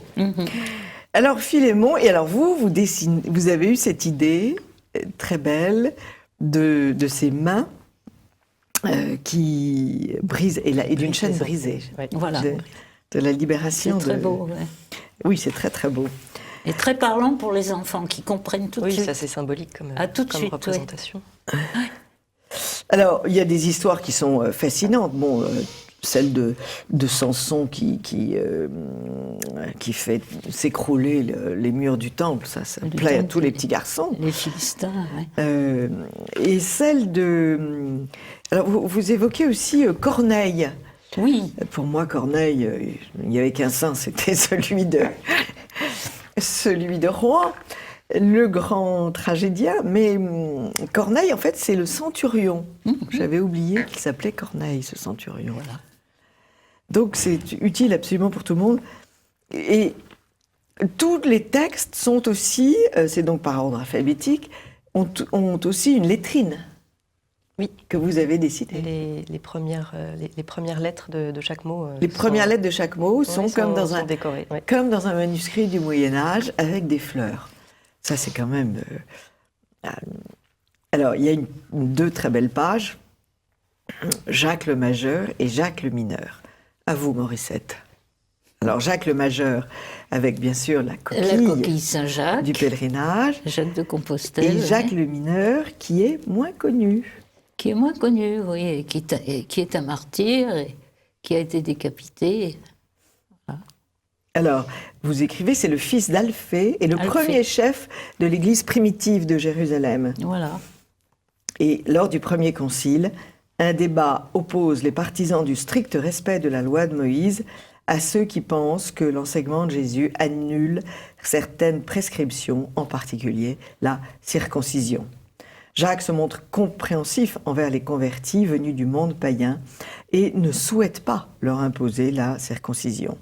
Alors Philémon, et alors vous avez eu cette idée très belle de ces mains qui brisent, et d'une chaîne brisée. Ouais. Voilà. De la libération. C'est très beau, ouais. Oui, c'est très très beau. Et très parlant pour les enfants qui comprennent tout de Oui, suite. ça c'est symbolique comme, Tout de comme suite, représentation. Alors, il y a des histoires qui sont fascinantes. Bon, celle de Samson qui fait s'écrouler les murs du temple, ça plaît à tous les petits garçons. Les Philistins, ouais. Et celle de... Alors, vous évoquez aussi Corneille. Oui. Pour moi, Corneille, il n'y avait qu'un saint, c'était celui de Rouen, le grand tragédien. Mais Corneille, en fait, c'est le centurion. J'avais oublié qu'il s'appelait Corneille, ce centurion. Voilà. Donc, c'est utile absolument pour tout le monde. Et tous les textes sont aussi, c'est donc par ordre alphabétique, ont aussi une lettrine. Oui. Que vous avez décidée. Les premières lettres de chaque mot. Les premières lettres de chaque mot sont comme dans sont décorées. Ouais. comme dans un manuscrit du Moyen-Âge avec des fleurs. Ça, c'est quand même... Alors, il y a deux très belles pages. Jacques le Majeur et Jacques le Mineur. À vous, Morissette. Alors, Jacques le Majeur, avec bien sûr la coquille Saint-Jacques, du pèlerinage. Jacques de Compostelle. Et Jacques le Mineur, qui est moins connu. Qui est moins connu, oui, et qui est un martyr, et qui a été décapité. Voilà. Alors, vous écrivez, c'est le fils d'Alphée et le premier chef de l'église primitive de Jérusalem. Voilà. Et lors du premier concile, un débat oppose les partisans du strict respect de la loi de Moïse à ceux qui pensent que l'enseignement de Jésus annule certaines prescriptions, en particulier la circoncision. Jacques se montre compréhensif envers les convertis venus du monde païen et ne souhaite pas leur imposer la circoncision.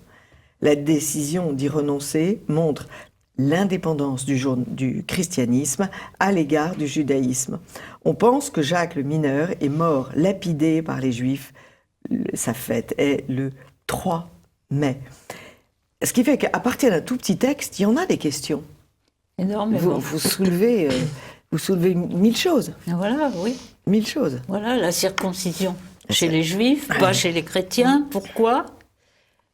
La décision d'y renoncer montre l'indépendance du christianisme à l'égard du judaïsme. On pense que Jacques le Mineur est mort lapidé par les Juifs. Sa fête est le 3 mai. Ce qui fait qu'à partir d'un tout petit texte, il y en a des questions. Énormément. Vous soulevez 1000 choses. Voilà, oui. 1000 choses. Voilà, la circoncision chez les Juifs, pas chez les chrétiens. Pourquoi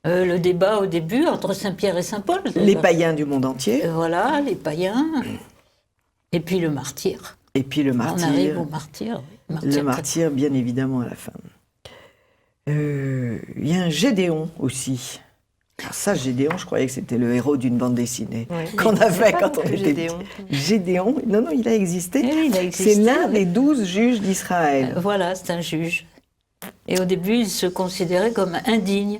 le débat au début entre Saint-Pierre et Saint-Paul. Les païens du monde entier. Voilà, les païens. Et puis le martyr. Et puis le martyr. On arrive au martyr. Oui. Le martyr, bien évidemment, à la fin. Il y a un Gédéon aussi. Alors ça, Gédéon, je croyais que c'était le héros d'une bande dessinée qu'on avait quand on était petit. Gédéon, non, il a existé. Oui, il a existé. C'est l'un des 12 juges d'Israël. Voilà, c'est un juge. Et au début, il se considérait comme indigne.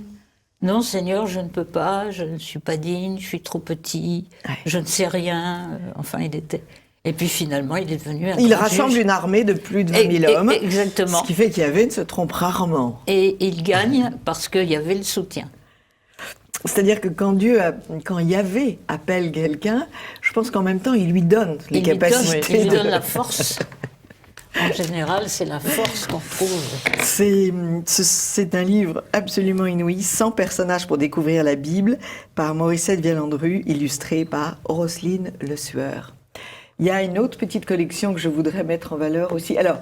Non, Seigneur, je ne peux pas, je ne suis pas digne, je suis trop petit, je ne sais rien. Enfin, il était... Et puis finalement, il est devenu un Il grand rassemble juge. une armée de plus de 20 000 hommes. Exactement. Ce qui fait qu'Yahvé ne se trompe rarement. Et il gagne parce qu'il y avait le soutien. C'est-à-dire que quand Yahvé appelle quelqu'un, je pense qu'en même temps, il lui donne les capacités. Il lui donne la force. En général, c'est la force qu'on trouve. C'est un livre absolument inouï, 100 personnages pour découvrir la Bible, par Morissette Vialandru, illustré par Roselyne Le Sueur. Il y a une autre petite collection que je voudrais mettre en valeur aussi. Alors,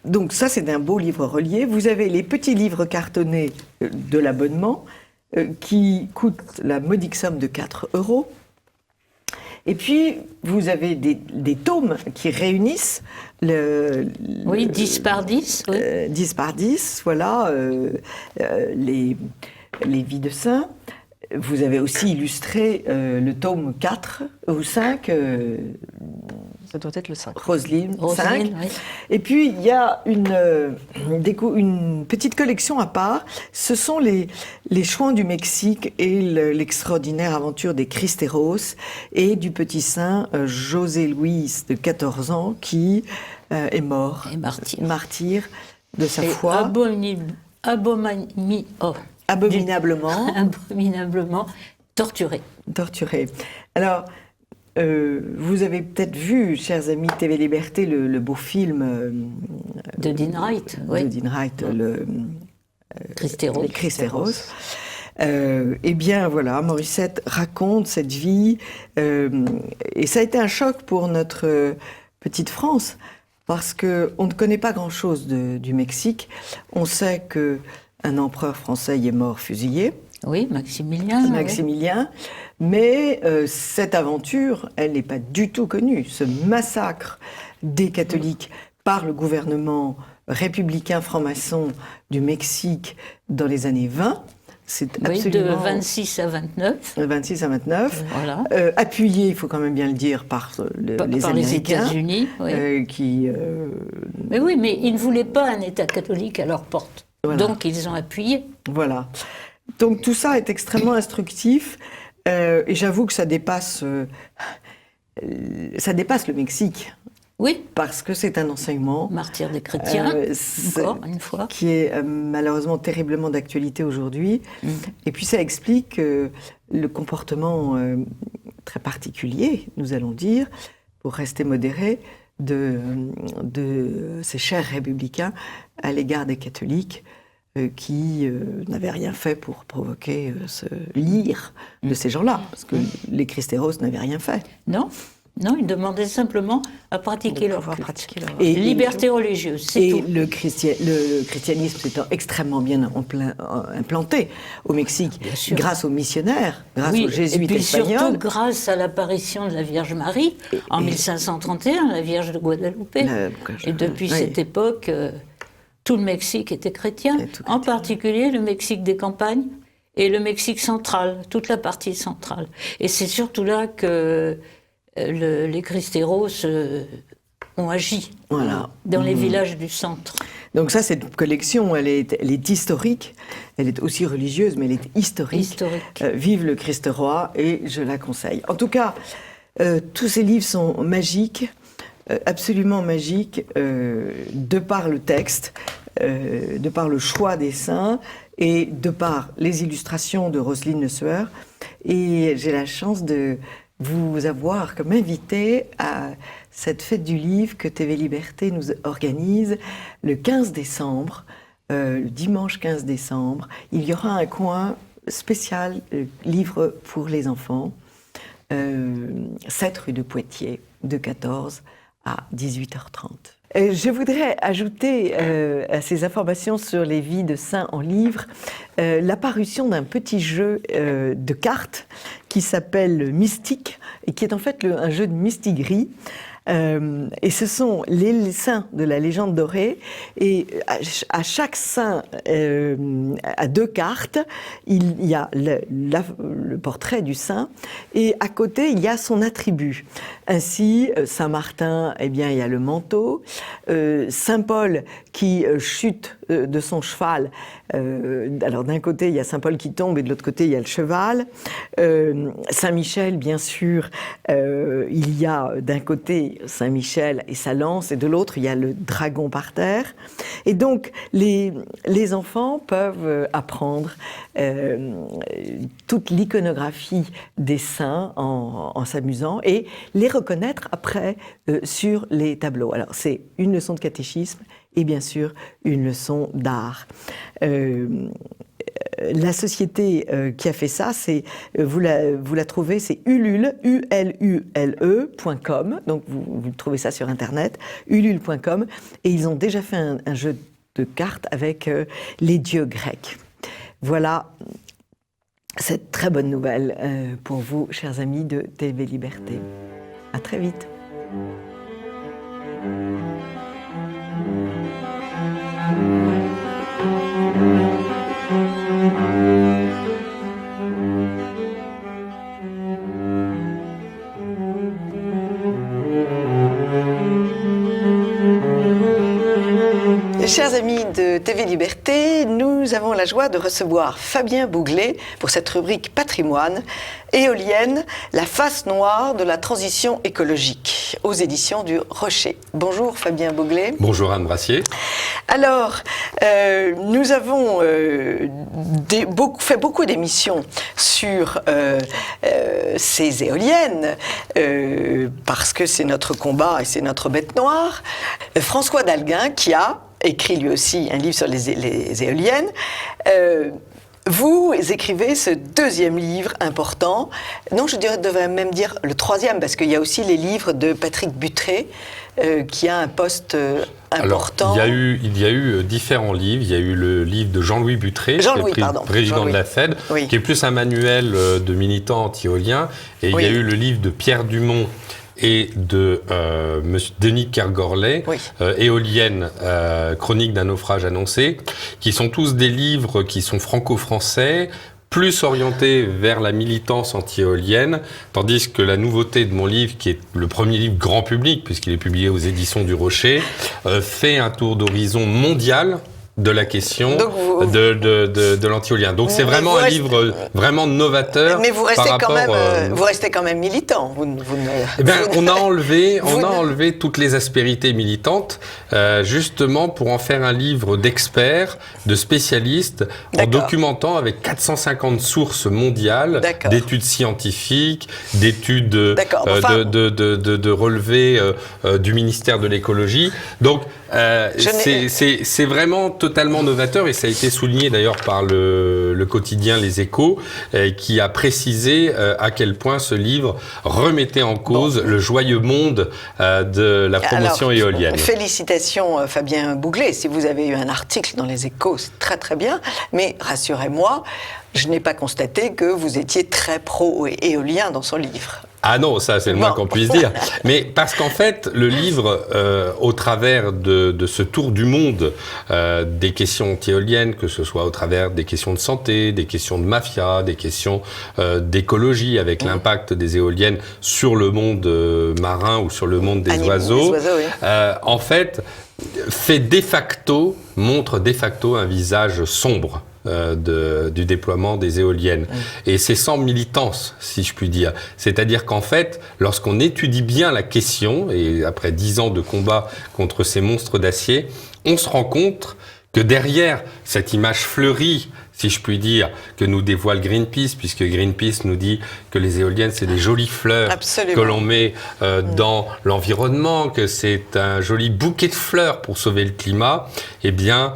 donc ça, c'est un beau livre relié. Vous avez les petits livres cartonnés de l'abonnement, qui coûtent la modique somme de 4 €. Et puis, vous avez des tomes qui réunissent oui, 10 par 10. Oui. 10 par 10, voilà, les vies de saints. Vous avez aussi illustré le tome 4 ou 5. Ça doit être le 5. Roselyne 5. Oui. Et puis, il y a une petite collection à part. Ce sont les chouans du Mexique et l'extraordinaire aventure des Cristeros et du petit saint José Luis de 14 ans qui est mort. Et martyr. Martyr de sa Et foi. Abominablement torturé. Torturé. Alors, vous avez peut-être vu, chers amis TV Liberté, le beau film de Dean Wright. de Dean Wright, Cristeros. les Cristeros. Eh bien voilà, Morissette raconte cette vie et ça a été un choc pour notre petite France parce qu'on ne connaît pas grand-chose du Mexique. On sait qu'un empereur français y est mort fusillé. Oui, Maximilien. Maximilien. Mais cette aventure, elle n'est pas du tout connue. Ce massacre des catholiques par le gouvernement républicain franc-maçon du Mexique dans les années 20, c'est absolument... de 26 à 29. 26 à 29. Voilà. Appuyé, il faut quand même bien le dire, par les Américains. Les États-Unis, oui. Mais oui, mais ils ne voulaient pas un État catholique à leur porte. Voilà. Donc ils ont appuyé. Voilà. Donc tout ça est extrêmement instructif. Et j'avoue que ça dépasse le Mexique. Oui. Parce que c'est un enseignement. Martyr des chrétiens, encore une fois. Qui est malheureusement terriblement d'actualité aujourd'hui. Et puis ça explique le comportement très particulier, nous allons dire, pour rester modéré, de ces chers républicains à l'égard des catholiques qui n'avaient rien fait pour provoquer ce l'ire de ces gens-là. Parce que les Christéros n'avaient rien fait. Non, ils demandaient simplement à pratiquer leur culte. Et liberté religieuse, c'est tout. Et le christianisme s'étant extrêmement bien implanté au Mexique, grâce aux missionnaires, grâce aux jésuites espagnols. Et puis surtout grâce à l'apparition de la Vierge Marie, en 1531, la Vierge de Guadalupe. Et depuis cette époque, tout le Mexique était chrétien, en particulier le Mexique des campagnes et le Mexique central, toute la partie centrale. Et c'est surtout là que... les Cristeros ont agi dans les villages du centre. Donc ça, cette collection, elle est historique, elle est aussi religieuse, mais elle est historique. Vive le Christ roi, et je la conseille. En tout cas, tous ces livres sont magiques, absolument magiques, de par le texte, de par le choix des saints, et de par les illustrations de Roselyne Le Sueur. Et j'ai la chance de vous avoir comme invité à cette fête du livre que TV Liberté nous organise le 15 décembre, le dimanche 15 décembre. Il y aura un coin spécial livre pour les enfants, 7 rue de Poitiers, de 14 à 18h30. Je voudrais ajouter à ces informations sur les vies de saints en livre l'apparition d'un petit jeu de cartes qui s'appelle Mystique et qui est en fait un jeu de mistigris. Et ce sont les saints de la légende dorée, et à chaque saint, à 2 cartes, il y a le portrait du saint, et à côté il y a son attribut. Ainsi, Saint Martin, eh bien il y a le manteau, Saint Paul qui chute de son cheval. Alors d'un côté il y a Saint Paul qui tombe et de l'autre côté il y a le cheval. Saint Michel, bien sûr, il y a d'un côté Saint Michel et sa lance, et de l'autre il y a le dragon par terre. Et donc les enfants peuvent apprendre toute l'iconographie des saints en s'amusant, et les reconnaître après sur les tableaux. Alors c'est une leçon de catéchisme et bien sûr une leçon d'art. La société qui a fait ça, vous la trouvez, c'est Ulule, ulule.com, donc vous trouvez ça sur Internet, ulule.com, et ils ont déjà fait un jeu de cartes avec les dieux grecs. Voilà cette très bonne nouvelle pour vous, chers amis de TV Liberté. À très vite. Chers amis de TV Liberté, nous avons la joie de recevoir Fabien Bouglet pour cette rubrique Patrimoine, éolienne, la face noire de la transition écologique, aux éditions du Rocher. Bonjour Fabien Bouglet. Bonjour Anne Brassier. Alors, nous avons fait beaucoup d'émissions sur ces éoliennes, parce que c'est notre combat et c'est notre bête noire. François Dalguin, qui a écrit lui aussi un livre sur les éoliennes, vous écrivez ce deuxième livre important. Non, devrais même dire le troisième, parce qu'il y a aussi les livres de Patrick Buttré, qui a un poste important. Alors, il y a eu différents livres. Il y a eu le livre de Jean-Louis Buttré, président de la FED, qui est plus un manuel de militants anti-éoliens. Et il y a eu le livre de Pierre Dumont et de Monsieur Denis Kergorlet, Éolienne, chronique d'un naufrage annoncé, qui sont tous des livres qui sont franco-français, plus orientés vers la militance anti-éolienne, tandis que la nouveauté de mon livre, qui est le premier livre grand public, puisqu'il est publié aux éditions du Rocher, fait un tour d'horizon mondial de la question de l'anti-éolien. Donc c'est vraiment un livre vraiment novateur. Mais vous restez vous restez quand même militant. On a enlevé toutes les aspérités militantes, justement pour en faire un livre d'experts, de spécialistes, en documentant avec 450 sources mondiales, d'études scientifiques, d'études de relevés du ministère de l'écologie. Donc c'est vraiment totalement novateur, et ça a été souligné d'ailleurs par le quotidien Les Échos, qui a précisé à quel point ce livre remettait en cause le joyeux monde de la promotion éolienne. Félicitations Fabien Bouglet, si vous avez eu un article dans Les Échos, c'est très très bien, mais rassurez-moi, je n'ai pas constaté que vous étiez très pro-éolien dans son livre. Ah non, ça c'est le moins qu'on puisse dire. Mais parce qu'en fait, le livre, au travers de ce tour du monde des questions anti-éoliennes, que ce soit au travers des questions de santé, des questions de mafia, des questions d'écologie, avec l'impact des éoliennes sur le monde marin ou sur le monde des oiseaux, en fait, montre de facto un visage sombre du déploiement des éoliennes. Et c'est sans militance, si je puis dire. C'est-à-dire qu'en fait, lorsqu'on étudie bien la question, et après 10 ans de combat contre ces monstres d'acier, on se rend compte que derrière cette image fleurie, si je puis dire, que nous dévoile Greenpeace, puisque Greenpeace nous dit que les éoliennes, c'est des jolies fleurs que l'on met dans l'environnement, que c'est un joli bouquet de fleurs pour sauver le climat, eh bien,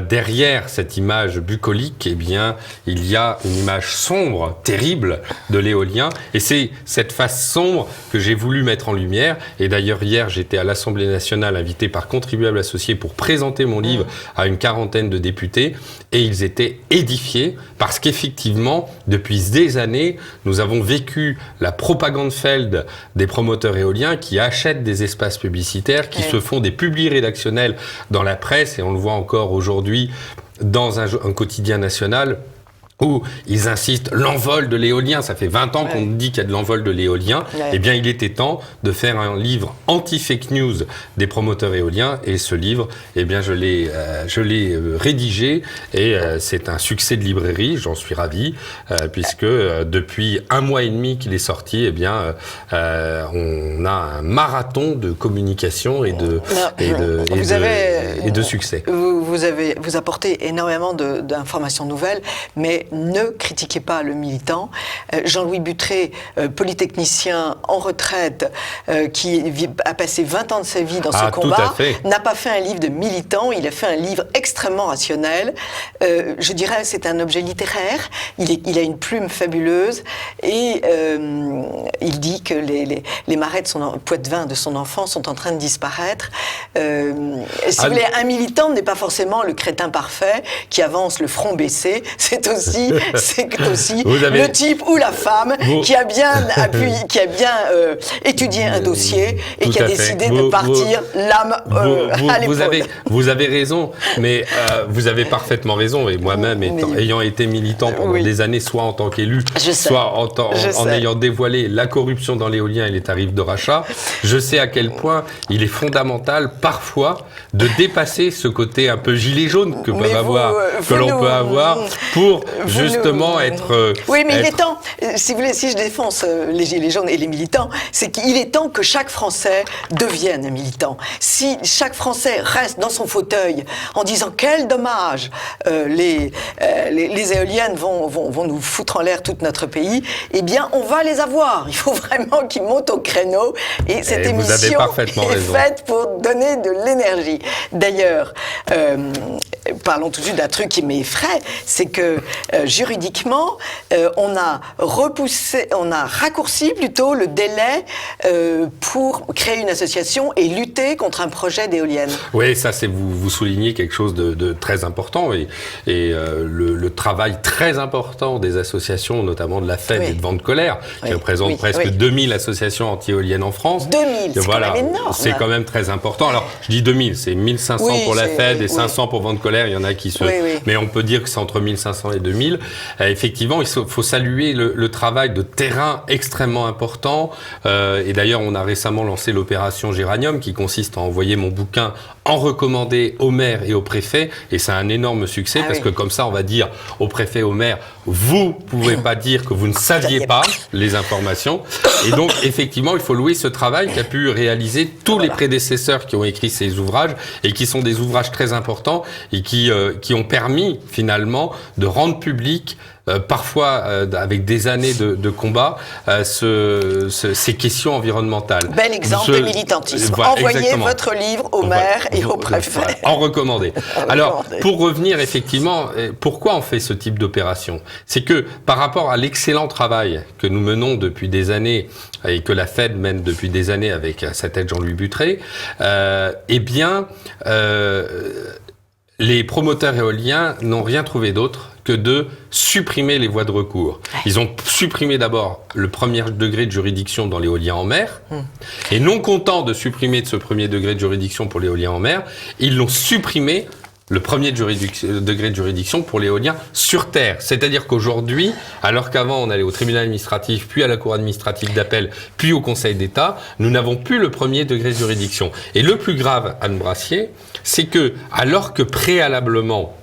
derrière cette image bucolique, eh bien, il y a une image sombre, terrible de l'éolien, et c'est cette face sombre que j'ai voulu mettre en lumière. Et d'ailleurs, hier, j'étais à l'Assemblée nationale, invité par Contribuables Associés pour présenter mon livre à une quarantaine de députés, et ils étaient édifiés, parce qu'effectivement, depuis des années, nous avons vécu la propagande Feld des promoteurs éoliens qui achètent des espaces publicitaires, qui se font des publis rédactionnels dans la presse, et on le voit encore aujourd'hui dans un quotidien national, où ils insistent, l'envol de l'éolien, ça fait 20 ans qu'on dit qu'il y a de l'envol de l'éolien, eh bien il était temps de faire un livre anti-fake news des promoteurs éoliens, et ce livre, eh bien je l'ai rédigé, et c'est un succès de librairie, j'en suis ravi, puisque depuis 1 mois et demi qu'il est sorti, eh bien on a un marathon de communication et de succès. Vous apportez énormément d'informations nouvelles, mais ne critiquez pas le militant. Jean-Louis Buttré, polytechnicien en retraite, qui a passé 20 ans de sa vie dans ce combat, n'a pas fait un livre de militant, il a fait un livre extrêmement rationnel. Je dirais c'est un objet littéraire, il a une plume fabuleuse, et il dit que les marais de Poitevin de son enfant sont en train de disparaître. Si vous voulez, un militant n'est pas forcément le crétin parfait qui avance le front baissé, c'est aussi le type ou la femme qui a bien étudié un dossier et qui a décidé de partir l'âme à l'épaule. Vous avez raison, mais vous avez parfaitement raison, et moi-même ayant été militant pendant des années, soit en tant qu'élu, soit en ayant dévoilé la corruption dans l'éolien et les tarifs de rachat, je sais à quel point il est fondamental parfois de dépasser ce côté un peu gilet jaune que l'on peut avoir pour justement être... Oui, mais il est temps, si vous voulez, si je défonce les gilets jaunes et les militants, c'est qu'il est temps que chaque Français devienne un militant. Si chaque Français reste dans son fauteuil en disant quel dommage, les éoliennes vont nous foutre en l'air tout notre pays, eh bien on va les avoir. Il faut vraiment qu'ils montent au créneau, et cette émission est faite pour donner de l'énergie. D'ailleurs, parlons tout de suite d'un truc qui m'effraie, c'est que juridiquement, on a raccourci plutôt le délai pour créer une association et lutter contre un projet d'éolienne. Oui, ça, vous soulignez quelque chose de très important et le travail très important des associations, notamment de la FED et de Vente Colère, qui représente presque 2000 associations anti-éoliennes en France. 2000, c'est quand même énorme. C'est quand même très important. Alors, je dis 2000, c'est 1500 pour la FED et 500 pour Vente Colère. Il y en a qui se... Mais on peut dire que c'est entre 1500 et 2000. Effectivement, il faut saluer le travail de terrain extrêmement important. Et d'ailleurs, on a récemment lancé l'opération Géranium, qui consiste à envoyer mon bouquin en recommandé aux maires et aux préfets. Et c'est un énorme succès parce que comme ça, on va dire aux préfets, aux maires, vous pouvez pas dire que vous ne saviez pas les informations. Et donc, effectivement, il faut louer ce travail qu'a pu réaliser tous les prédécesseurs qui ont écrit ces ouvrages et qui sont des ouvrages très importants et qui ont permis, finalement, de rendre public parfois avec des années de combat, ces questions environnementales. Bel exemple de militantisme. Envoyez votre livre aux maires et aux préfets. En recommandé. Alors, pour revenir effectivement, pourquoi on fait ce type d'opération? C'est que par rapport à l'excellent travail que nous menons depuis des années et que la FED mène depuis des années avec sa tête Jean-Louis Buttré, les promoteurs éoliens n'ont rien trouvé d'autre que de supprimer les voies de recours. Ils ont supprimé d'abord le premier degré de juridiction dans l'éolien en mer, et non contents de supprimer de ce premier degré de juridiction pour l'éolien en mer, ils l'ont supprimé le premier degré de juridiction pour l'éolien sur terre. C'est-à-dire qu'aujourd'hui, alors qu'avant on allait au tribunal administratif, puis à la cour administrative d'appel, puis au Conseil d'État, nous n'avons plus le premier degré de juridiction. Et le plus grave, Anne Brassier, c'est que, alors que préalablement,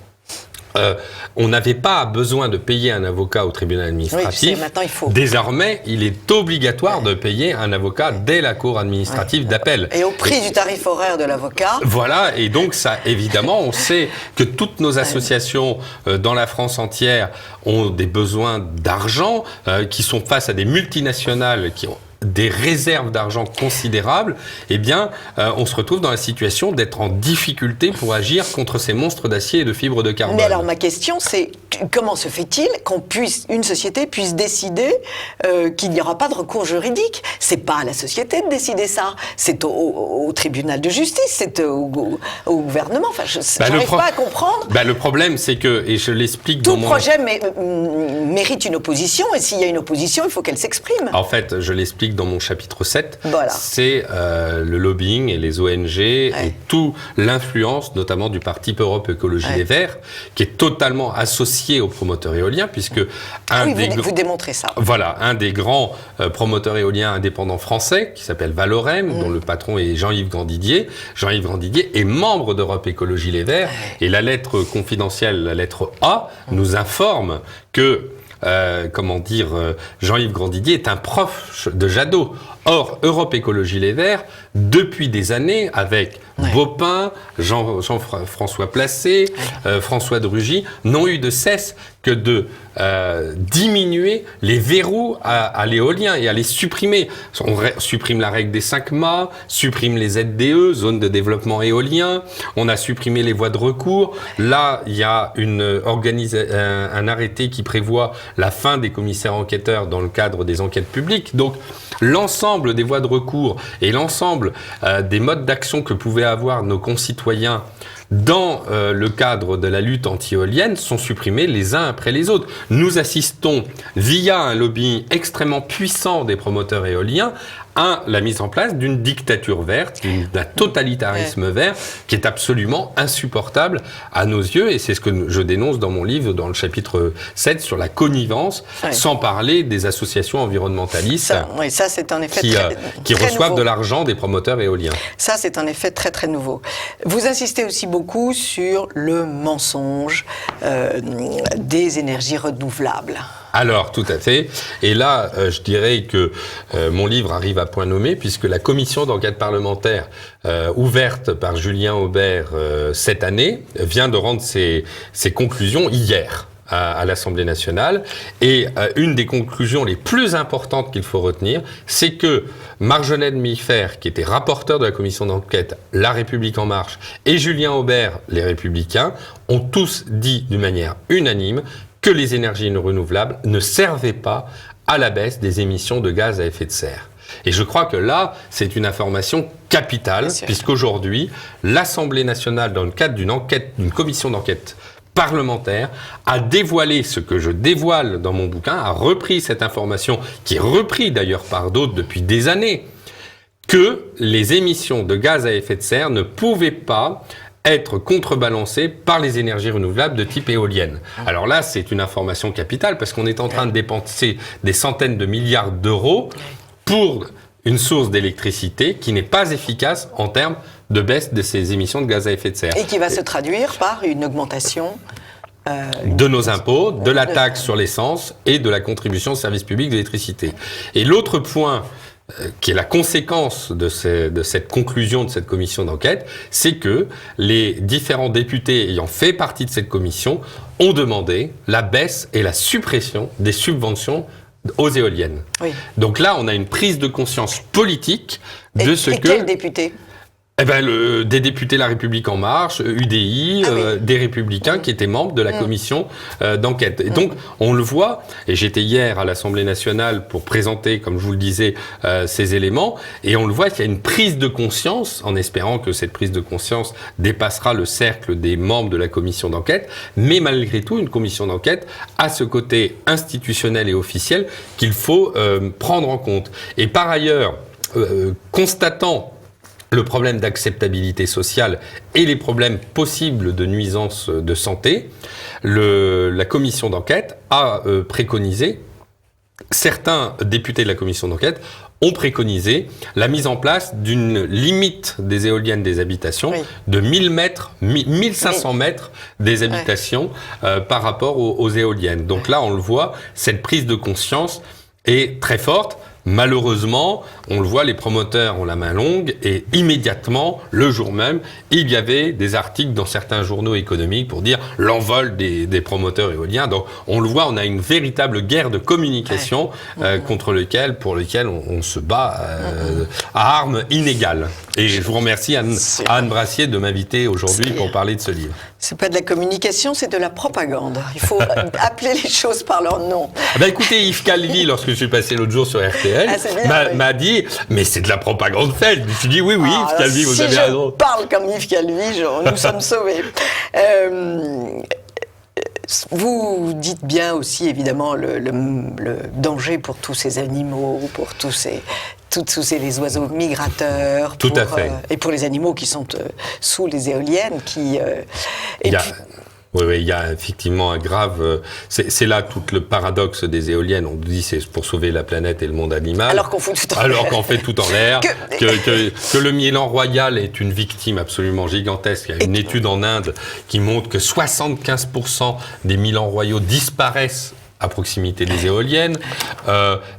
on n'avait pas besoin de payer un avocat au tribunal administratif. Maintenant, il faut. Désormais, il est obligatoire de payer un avocat dès la cour administrative d'appel. Et au prix du tarif horaire de l'avocat. Voilà, et donc ça, évidemment, on sait que toutes nos associations dans la France entière ont des besoins d'argent, qui sont face à des multinationales qui ont des réserves d'argent considérables, eh bien, on se retrouve dans la situation d'être en difficulté pour agir contre ces monstres d'acier et de fibres de carbone. Mais alors, ma question, c'est comment se fait-il qu'une société puisse décider qu'il n'y aura pas de recours juridique? C'est pas à la société de décider ça, c'est au tribunal de justice, c'est au gouvernement. Enfin, je n'arrive pas à comprendre. Le problème, c'est que, et je l'explique tout projet mérite une opposition, et s'il y a une opposition, il faut qu'elle s'exprime. En fait, je l'explique dans mon chapitre 7, c'est le lobbying et les ONG et toute l'influence, notamment du parti Europe Écologie Les Verts, qui est totalement associé aux promoteurs éoliens, puisque vous démontrez ça. Voilà, un des grands promoteurs éoliens indépendants français, qui s'appelle Valorem, dont le patron est Jean-Yves Grandidier. Jean-Yves Grandidier est membre d'Europe Écologie Les Verts, et la lettre confidentielle, la lettre A, nous informe que Jean-Yves Grandidier est un proche de Jadot. Or, Europe Écologie Les Verts, depuis des années, avec Baupin, Jean-François Placé, François de Rugy, n'ont eu de cesse que de diminuer les verrous à l'éolien et à les supprimer. On supprime la règle des 5 mâts, supprime les ZDE, zones de développement éolien, on a supprimé les voies de recours. Là, il y a un arrêté qui prévoit la fin des commissaires enquêteurs dans le cadre des enquêtes publiques. Donc, l'ensemble des voies de recours et l'ensemble des modes d'action que pouvaient avoir nos concitoyens dans le cadre de la lutte anti-éolienne sont supprimés les uns après les autres. Nous assistons, via un lobbying extrêmement puissant des promoteurs éoliens, à la mise en place d'une dictature verte, d'un totalitarisme vert, qui est absolument insupportable à nos yeux, et c'est ce que je dénonce dans mon livre, dans le chapitre 7, sur la connivence, sans parler des associations environnementalistes ça c'est en effet qui reçoivent nouveau de l'argent des promoteurs éoliens. Ça, c'est en effet très très nouveau. Vous insistez aussi beaucoup sur le mensonge des énergies renouvelables. Alors, tout à fait. Et là, je dirais que mon livre arrive à point nommé, puisque la commission d'enquête parlementaire ouverte par Julien Aubert cette année vient de rendre ses conclusions hier. à l'Assemblée nationale. Et une des conclusions les plus importantes qu'il faut retenir, c'est que Marjolaine Mifer, qui était rapporteur de la commission d'enquête La République En Marche, et Julien Aubert, les Républicains, ont tous dit d'une manière unanime que les énergies renouvelables ne servaient pas à la baisse des émissions de gaz à effet de serre. Et je crois que là, c'est une information capitale, puisqu'aujourd'hui, l'Assemblée nationale, dans le cadre d'une commission d'enquête parlementaire, a dévoilé ce que je dévoile dans mon bouquin, a repris cette information, qui est reprise d'ailleurs par d'autres depuis des années, que les émissions de gaz à effet de serre ne pouvaient pas être contrebalancées par les énergies renouvelables de type éolienne. Alors là, c'est une information capitale, parce qu'on est en train de dépenser des centaines de milliards d'euros pour une source d'électricité qui n'est pas efficace en termes de baisse de ces émissions de gaz à effet de serre. Et qui va se traduire par une augmentation de nos impôts, de la taxe sur l'essence et de la contribution au service public de l'électricité. Et l'autre point qui est la conséquence de cette conclusion de cette commission d'enquête, c'est que les différents députés ayant fait partie de cette commission ont demandé la baisse et la suppression des subventions aux éoliennes. Oui. Donc là, on a une prise de conscience politique de ce que... Et quel député ? Des députés La République En Marche, UDI, des Républicains qui étaient membres de la commission d'enquête. Et donc, on le voit, et j'étais hier à l'Assemblée nationale pour présenter, comme je vous le disais, ces éléments, et on le voit qu'il y a une prise de conscience, en espérant que cette prise de conscience dépassera le cercle des membres de la commission d'enquête, mais malgré tout, une commission d'enquête a ce côté institutionnel et officiel qu'il faut prendre en compte. Et par ailleurs, constatant le problème d'acceptabilité sociale et les problèmes possibles de nuisances de santé, la commission d'enquête a préconisé, certains députés de la commission d'enquête ont préconisé la mise en place d'une limite des éoliennes des habitations de 1000 mètres, 1500 mètres des habitations par rapport aux éoliennes. Donc là, on le voit, cette prise de conscience est très forte. Malheureusement, on le voit, les promoteurs ont la main longue et immédiatement, le jour même, il y avait des articles dans certains journaux économiques pour dire l'envol des promoteurs éoliens. Donc, on le voit, on a une véritable guerre de communication pour lequel on se bat à armes inégales. Et je vous remercie, Anne Brassier, de m'inviter aujourd'hui pour parler de ce livre. C'est pas de la communication, c'est de la propagande. Il faut appeler les choses par leur nom. Écoutez, Yves Calvi, lorsque je suis passé l'autre jour sur RTL, m'a dit « Mais c'est de la propagande faite !» Je me suis dit « Oui, Yves Calvi, vous avez raison. » Si je parle comme Yves Calvi, nous sommes sauvés. Vous dites bien aussi, évidemment, le danger pour tous ces animaux, pour tous les oiseaux migrateurs. Tout à fait. Et pour les animaux qui sont sous les éoliennes. Oui, il y a effectivement un grave... C'est là tout le paradoxe des éoliennes. On dit c'est pour sauver la planète et le monde animal. Alors qu'on fout tout en l'air. Alors qu'on fait tout en l'air. Que le miélan royal est une victime absolument gigantesque. Il y a une étude en Inde qui montre que 75% des milans royaux disparaissent à proximité des éoliennes.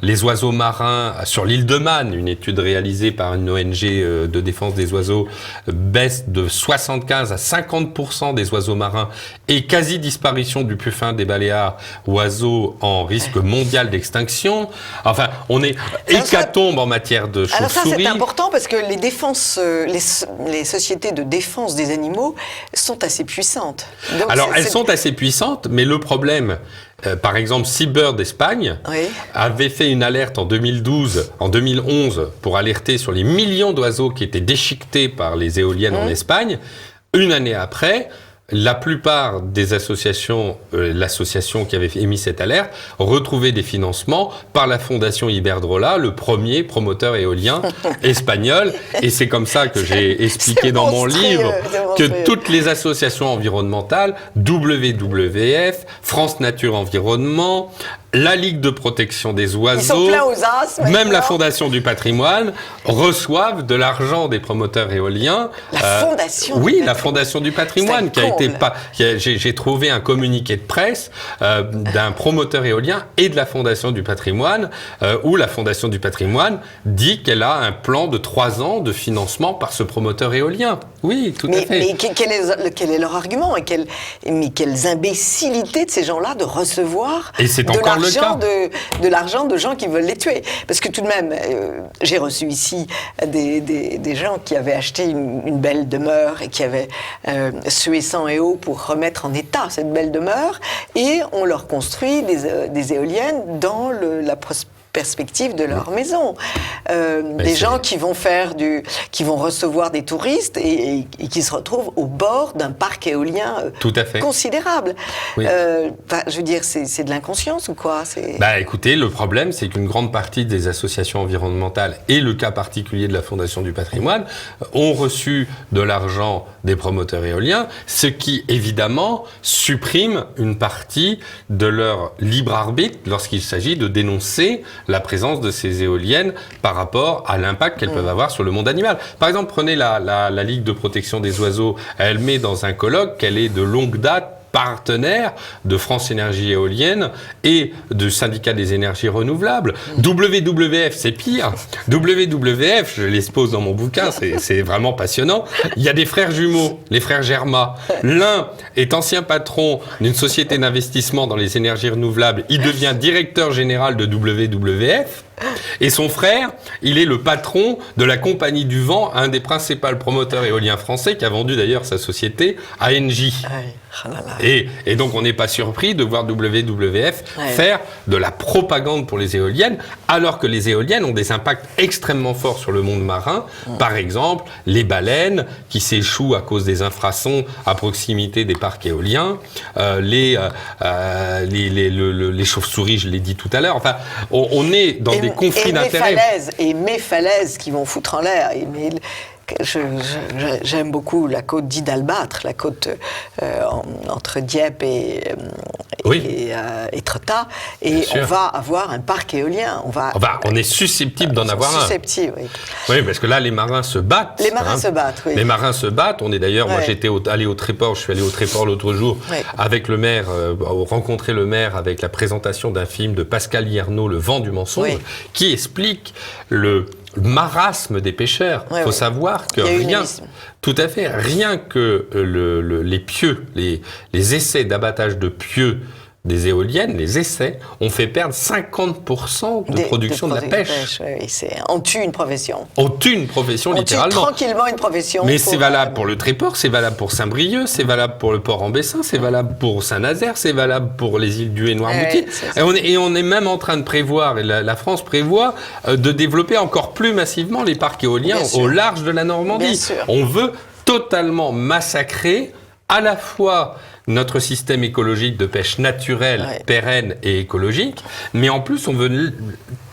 Les oiseaux marins, sur l'île de Man, une étude réalisée par une ONG de défense des oiseaux, baisse de 75 à 50% des oiseaux marins et quasi-disparition du puffin des Baléares, oiseaux en risque mondial d'extinction. Enfin, on est hécatombe en matière de chauves-souris. Alors ça, c'est important parce que les sociétés de défense des animaux sont assez puissantes. Donc elles sont assez puissantes, mais le problème... par exemple, Seabird d'Espagne avait fait une alerte en 2011 pour alerter sur les millions d'oiseaux qui étaient déchiquetés par les éoliennes en Espagne. Une année après, la plupart des associations, l'association qui avait émis cette alerte, retrouvaient des financements par la Fondation Iberdrola, le premier promoteur éolien espagnol. Et c'est comme ça que j'ai expliqué dans mon livre que toutes les associations environnementales, WWF, France Nature Environnement, la Ligue de protection des Ils oiseaux, sont pleins aux as. même maintenant. la Fondation du patrimoine reçoivent de l'argent des promoteurs éoliens. La Fondation du Oui, la patrimoine. Fondation du patrimoine C'est un comble. j'ai trouvé un communiqué de presse d'un promoteur éolien et de la Fondation du patrimoine où la Fondation du patrimoine dit qu'elle a un plan de 3 ans de financement par ce promoteur éolien. Oui, tout à fait. Mais quel est leur argument mais quelles imbécilités de ces gens-là de recevoir Et c'est encore le cas. de l'argent de gens qui veulent les tuer. Parce que tout de même, j'ai reçu ici des gens qui avaient acheté une belle demeure et qui avaient sué sang et eau pour remettre en état cette belle demeure, et on leur construit des éoliennes dans la perspective de leur maison. Des gens qui vont recevoir des touristes et qui se retrouvent au bord d'un parc éolien Tout à fait. considérable. Oui. Je veux dire, c'est de l'inconscience ou quoi? Écoutez, le problème, c'est qu'une grande partie des associations environnementales, et le cas particulier de la Fondation du patrimoine, ont reçu de l'argent des promoteurs éoliens, ce qui, évidemment, supprime une partie de leur libre arbitre lorsqu'il s'agit de dénoncer la présence de ces éoliennes par rapport à l'impact qu'elles peuvent avoir sur le monde animal. Par exemple, prenez la Ligue de protection des oiseaux. Elle met dans un colloque qu'elle est de longue date partenaire de France Énergie Éolienne et du syndicat des énergies renouvelables. WWF, c'est pire. WWF, je l'expose dans mon bouquin, c'est vraiment passionnant. Il y a des frères jumeaux, les frères Germa. L'un est ancien patron d'une société d'investissement dans les énergies renouvelables. Il devient directeur général de WWF. Et son frère, il est le patron de la Compagnie du Vent, un des principaux promoteurs éoliens français, qui a vendu d'ailleurs sa société à Engie. Et donc on n'est pas surpris de voir WWF faire de la propagande pour les éoliennes, alors que les éoliennes ont des impacts extrêmement forts sur le monde marin. Par exemple, les baleines qui s'échouent à cause des infrasons à proximité des parcs éoliens, les chauves-souris, je l'ai dit tout à l'heure. Enfin, on est dans des conflits d'intérêts. Et mes falaises qui vont foutre en l'air. J'aime beaucoup la côte d'Hidalbâtre, la côte entre Dieppe et Etretat. Et on va avoir un parc éolien. On est susceptible d'en avoir un. Susceptible, oui. Oui, parce que là, les marins se battent. Les marins se battent, oui. Les marins se battent. On est d'ailleurs, moi j'étais allé au Tréport, je suis allé au Tréport l'autre jour avec le maire, rencontrer le maire avec la présentation d'un film de Pascal Hiernaut, Le vent du mensonge, qui explique le marasme des pêcheurs. Il faut savoir que rien que les pieux, les essais d'abattage de pieux des éoliennes, les essais, ont fait perdre 50% de production de la pêche. On tue une profession. On tue une profession, littéralement. On tue tranquillement une profession. Mais c'est valable pour le Tréport, c'est valable pour Saint-Brieuc, c'est valable pour le Port-en-Bessin, c'est valable pour Saint-Nazaire, c'est valable pour les îles d'Hue et Noirmoutier. Et on est même en train de prévoir, et la France prévoit, de développer encore plus massivement les parcs éoliens au large de la Normandie. On veut totalement massacrer à la fois notre système écologique de pêche naturelle, pérenne et écologique, mais en plus on veut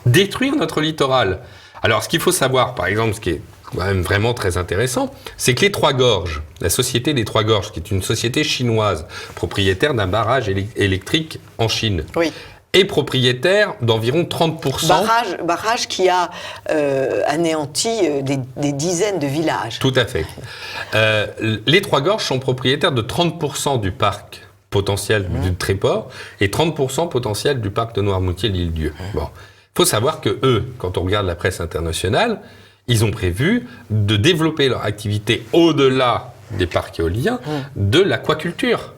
détruire notre littoral. Alors ce qu'il faut savoir, par exemple, ce qui est quand même vraiment très intéressant, c'est que les Trois Gorges, la société des Trois Gorges, qui est une société chinoise, propriétaire d'un barrage électrique en Chine, est propriétaire d'environ 30%. Barrage qui a anéanti des dizaines de villages. Tout à fait. Les Trois Gorges sont propriétaires de 30% du parc potentiel du Tréport et 30% potentiel du parc de Noirmoutier, l'île d'Yeu. Bon. Il faut savoir que eux, quand on regarde la presse internationale, ils ont prévu de développer leur activité au-delà des parcs éoliens de l'aquaculture.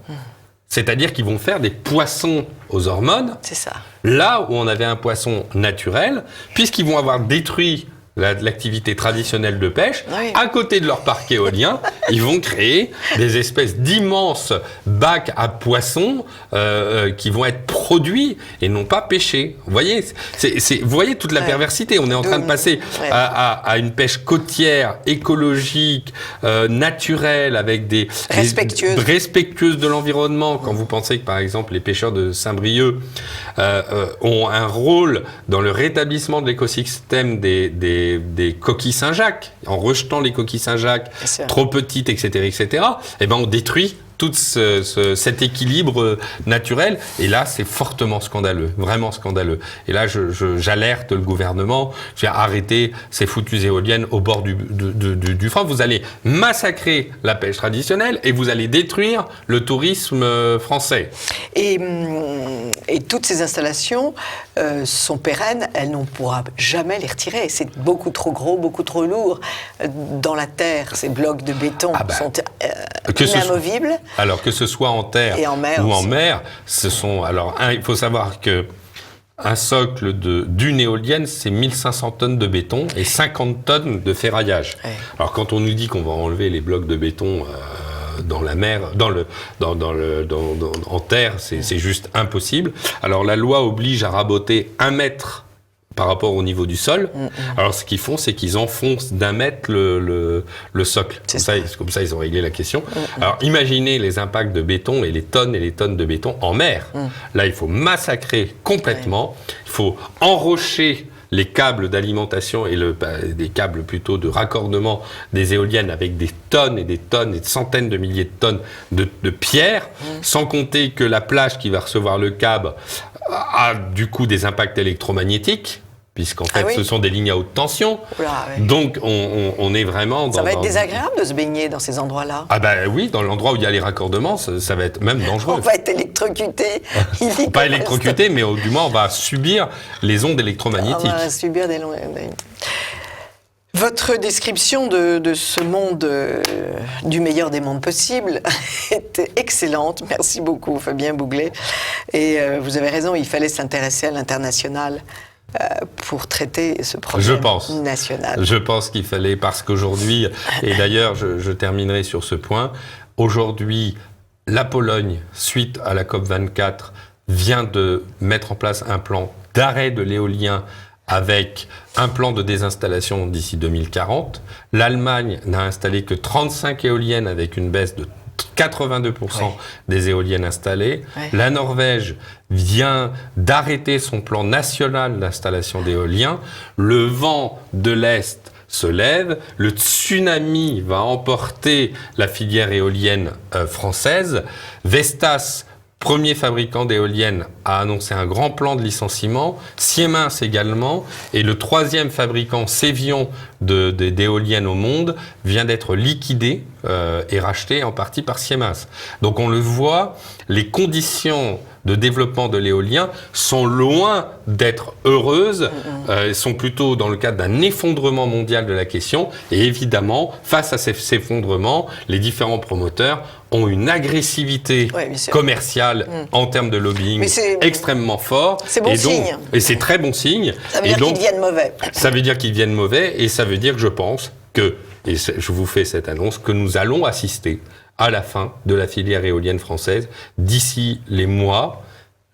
C'est-à-dire qu'ils vont faire des poissons aux hormones, là où on avait un poisson naturel, puisqu'ils vont avoir détruit l'activité traditionnelle de pêche, à côté de leur parc éolien, ils vont créer des espèces d'immenses bacs à poissons qui vont être produits et non pas pêchés. Vous voyez, vous voyez toute la perversité. On est en train de passer à une pêche côtière, écologique, naturelle, avec respectueuse de l'environnement. Quand vous pensez que, par exemple, les pêcheurs de Saint-Brieuc ont un rôle dans le rétablissement de l'écosystème des coquilles Saint-Jacques, en rejetant les coquilles Saint-Jacques trop petites, etc., eh ben on détruit cet équilibre naturel. Et là, c'est fortement scandaleux, vraiment scandaleux. Et là, j'alerte le gouvernement, je vais arrêter ces foutues éoliennes au bord du front. Vous allez massacrer la pêche traditionnelle et vous allez détruire le tourisme français. Et toutes ces installations sont pérennes, on ne pourra jamais les retirer. C'est beaucoup trop gros, beaucoup trop lourd. Dans la terre, ces blocs de béton sont inamovibles. Alors que ce soit en terre et en mer ou aussi. en mer, il faut savoir que un socle d'une éolienne, c'est 1500 tonnes de béton et 50 tonnes de ferraillage. Ouais. Alors quand on nous dit qu'on va enlever les blocs de béton dans la mer, en terre, c'est juste impossible. Alors la loi oblige à raboter 1 mètre par rapport au niveau du sol. Alors ce qu'ils font, c'est qu'ils enfoncent d'1 mètre le socle. Comme ça, ils ont réglé la question. Alors imaginez les impacts de béton et les tonnes de béton en mer. Là, il faut massacrer complètement. Il faut enrocher les câbles d'alimentation et des câbles plutôt de raccordement des éoliennes avec des tonnes et des centaines de milliers de tonnes de pierres, sans compter que la plage qui va recevoir le câble a du coup des impacts électromagnétiques, puisqu'en fait, ce sont des lignes à haute tension. Donc, on est vraiment Ça va être désagréable de se baigner dans ces endroits-là. Ah oui, dans l'endroit où il y a les raccordements, ça va être même dangereux. On va être électrocuté. Pas électrocuté, mais du moins, on va subir les ondes électromagnétiques. On va subir des ondes. Votre description de ce monde, du meilleur des mondes possibles, était excellente. Merci beaucoup, Fabien Bouglet. Et vous avez raison, il fallait s'intéresser à l'international pour traiter ce problème national. Je pense qu'il fallait, parce qu'aujourd'hui, et d'ailleurs je terminerai sur ce point, aujourd'hui la Pologne, suite à la COP24, vient de mettre en place un plan d'arrêt de l'éolien avec un plan de désinstallation d'ici 2040. L'Allemagne n'a installé que 35 éoliennes avec une baisse de 82% des éoliennes installées. La Norvège vient d'arrêter son plan national d'installation d'éoliens. Le vent de l'Est se lève. Le tsunami va emporter la filière éolienne française. Vestas, premier fabricant d'éoliennes, a annoncé un grand plan de licenciement. Siemens également. Et le 3e fabricant, Cevion, d'éoliennes au monde, vient d'être liquidé et racheté en partie par Siemens. Donc on le voit, les conditions de développement de l'éolien sont loin d'être heureuses, sont plutôt dans le cadre d'un effondrement mondial de la question. Et évidemment, face à cet effondrement, les différents promoteurs ont une agressivité commerciale en termes de lobbying extrêmement fort. C'est bon signe. Et c'est très bon signe. Ça veut dire qu'ils deviennent mauvais. Ça veut dire qu'ils deviennent mauvais et ça veut dire que je pense que, et je vous fais cette annonce, que nous allons assister à la fin de la filière éolienne française d'ici les mois,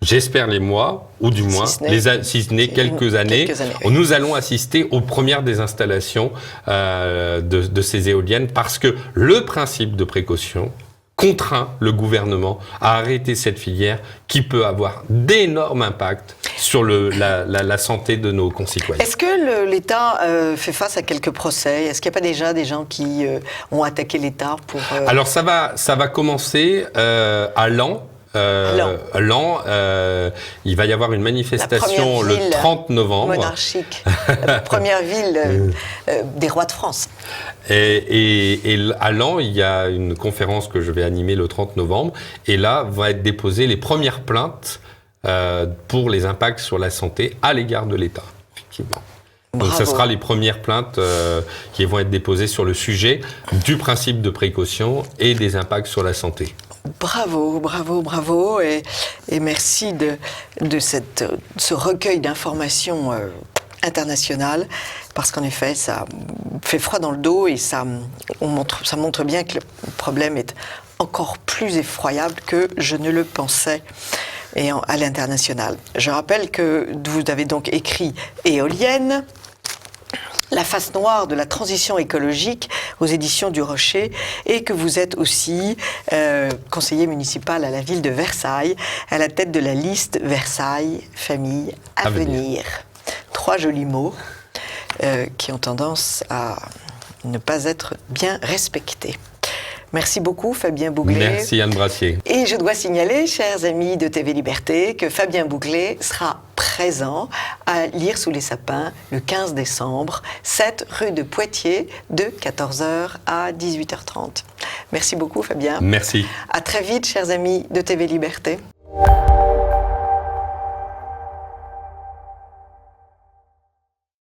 j'espère les mois, ou du moins, si ce n'est quelques années, nous allons assister aux premières désinstallations de ces éoliennes parce que le principe de précaution contraint le gouvernement à arrêter cette filière qui peut avoir d'énormes impacts sur la santé de nos concitoyens. Est-ce que l'État fait face à quelques procès ? Est-ce qu'il n'y a pas déjà des gens qui ont attaqué l'État pour... Alors ça va commencer à Laon. Laon, il va y avoir une manifestation le 30 novembre. Monarchique, la première ville des rois de France. Et à Laon, il y a une conférence que je vais animer le 30 novembre. Et là, vont être déposées les premières plaintes pour les impacts sur la santé à l'égard de l'État, effectivement. Donc ça sera les premières plaintes qui vont être déposées sur le sujet du principe de précaution et des impacts sur la santé. Bravo, bravo, bravo, et merci de ce recueil d'informations internationales, parce qu'en effet, ça fait froid dans le dos et ça montre bien que le problème est encore plus effroyable que je ne le pensais à l'international. Je rappelle que vous avez donc écrit Éolienne, la face noire de la transition écologique aux éditions du Rocher, et que vous êtes aussi conseiller municipal à la ville de Versailles, à la tête de la liste Versailles Famille à venir. 3 jolis mots qui ont tendance à ne pas être bien respectés. Merci beaucoup Fabien Bouglet. Merci Anne Brassier. Et je dois signaler, chers amis de TV Liberté, que Fabien Bouglet sera présent à Lire sous les sapins le 15 décembre, 7 rue de Poitiers, de 14h à 18h30. Merci beaucoup Fabien. Merci. À très vite, chers amis de TV Liberté.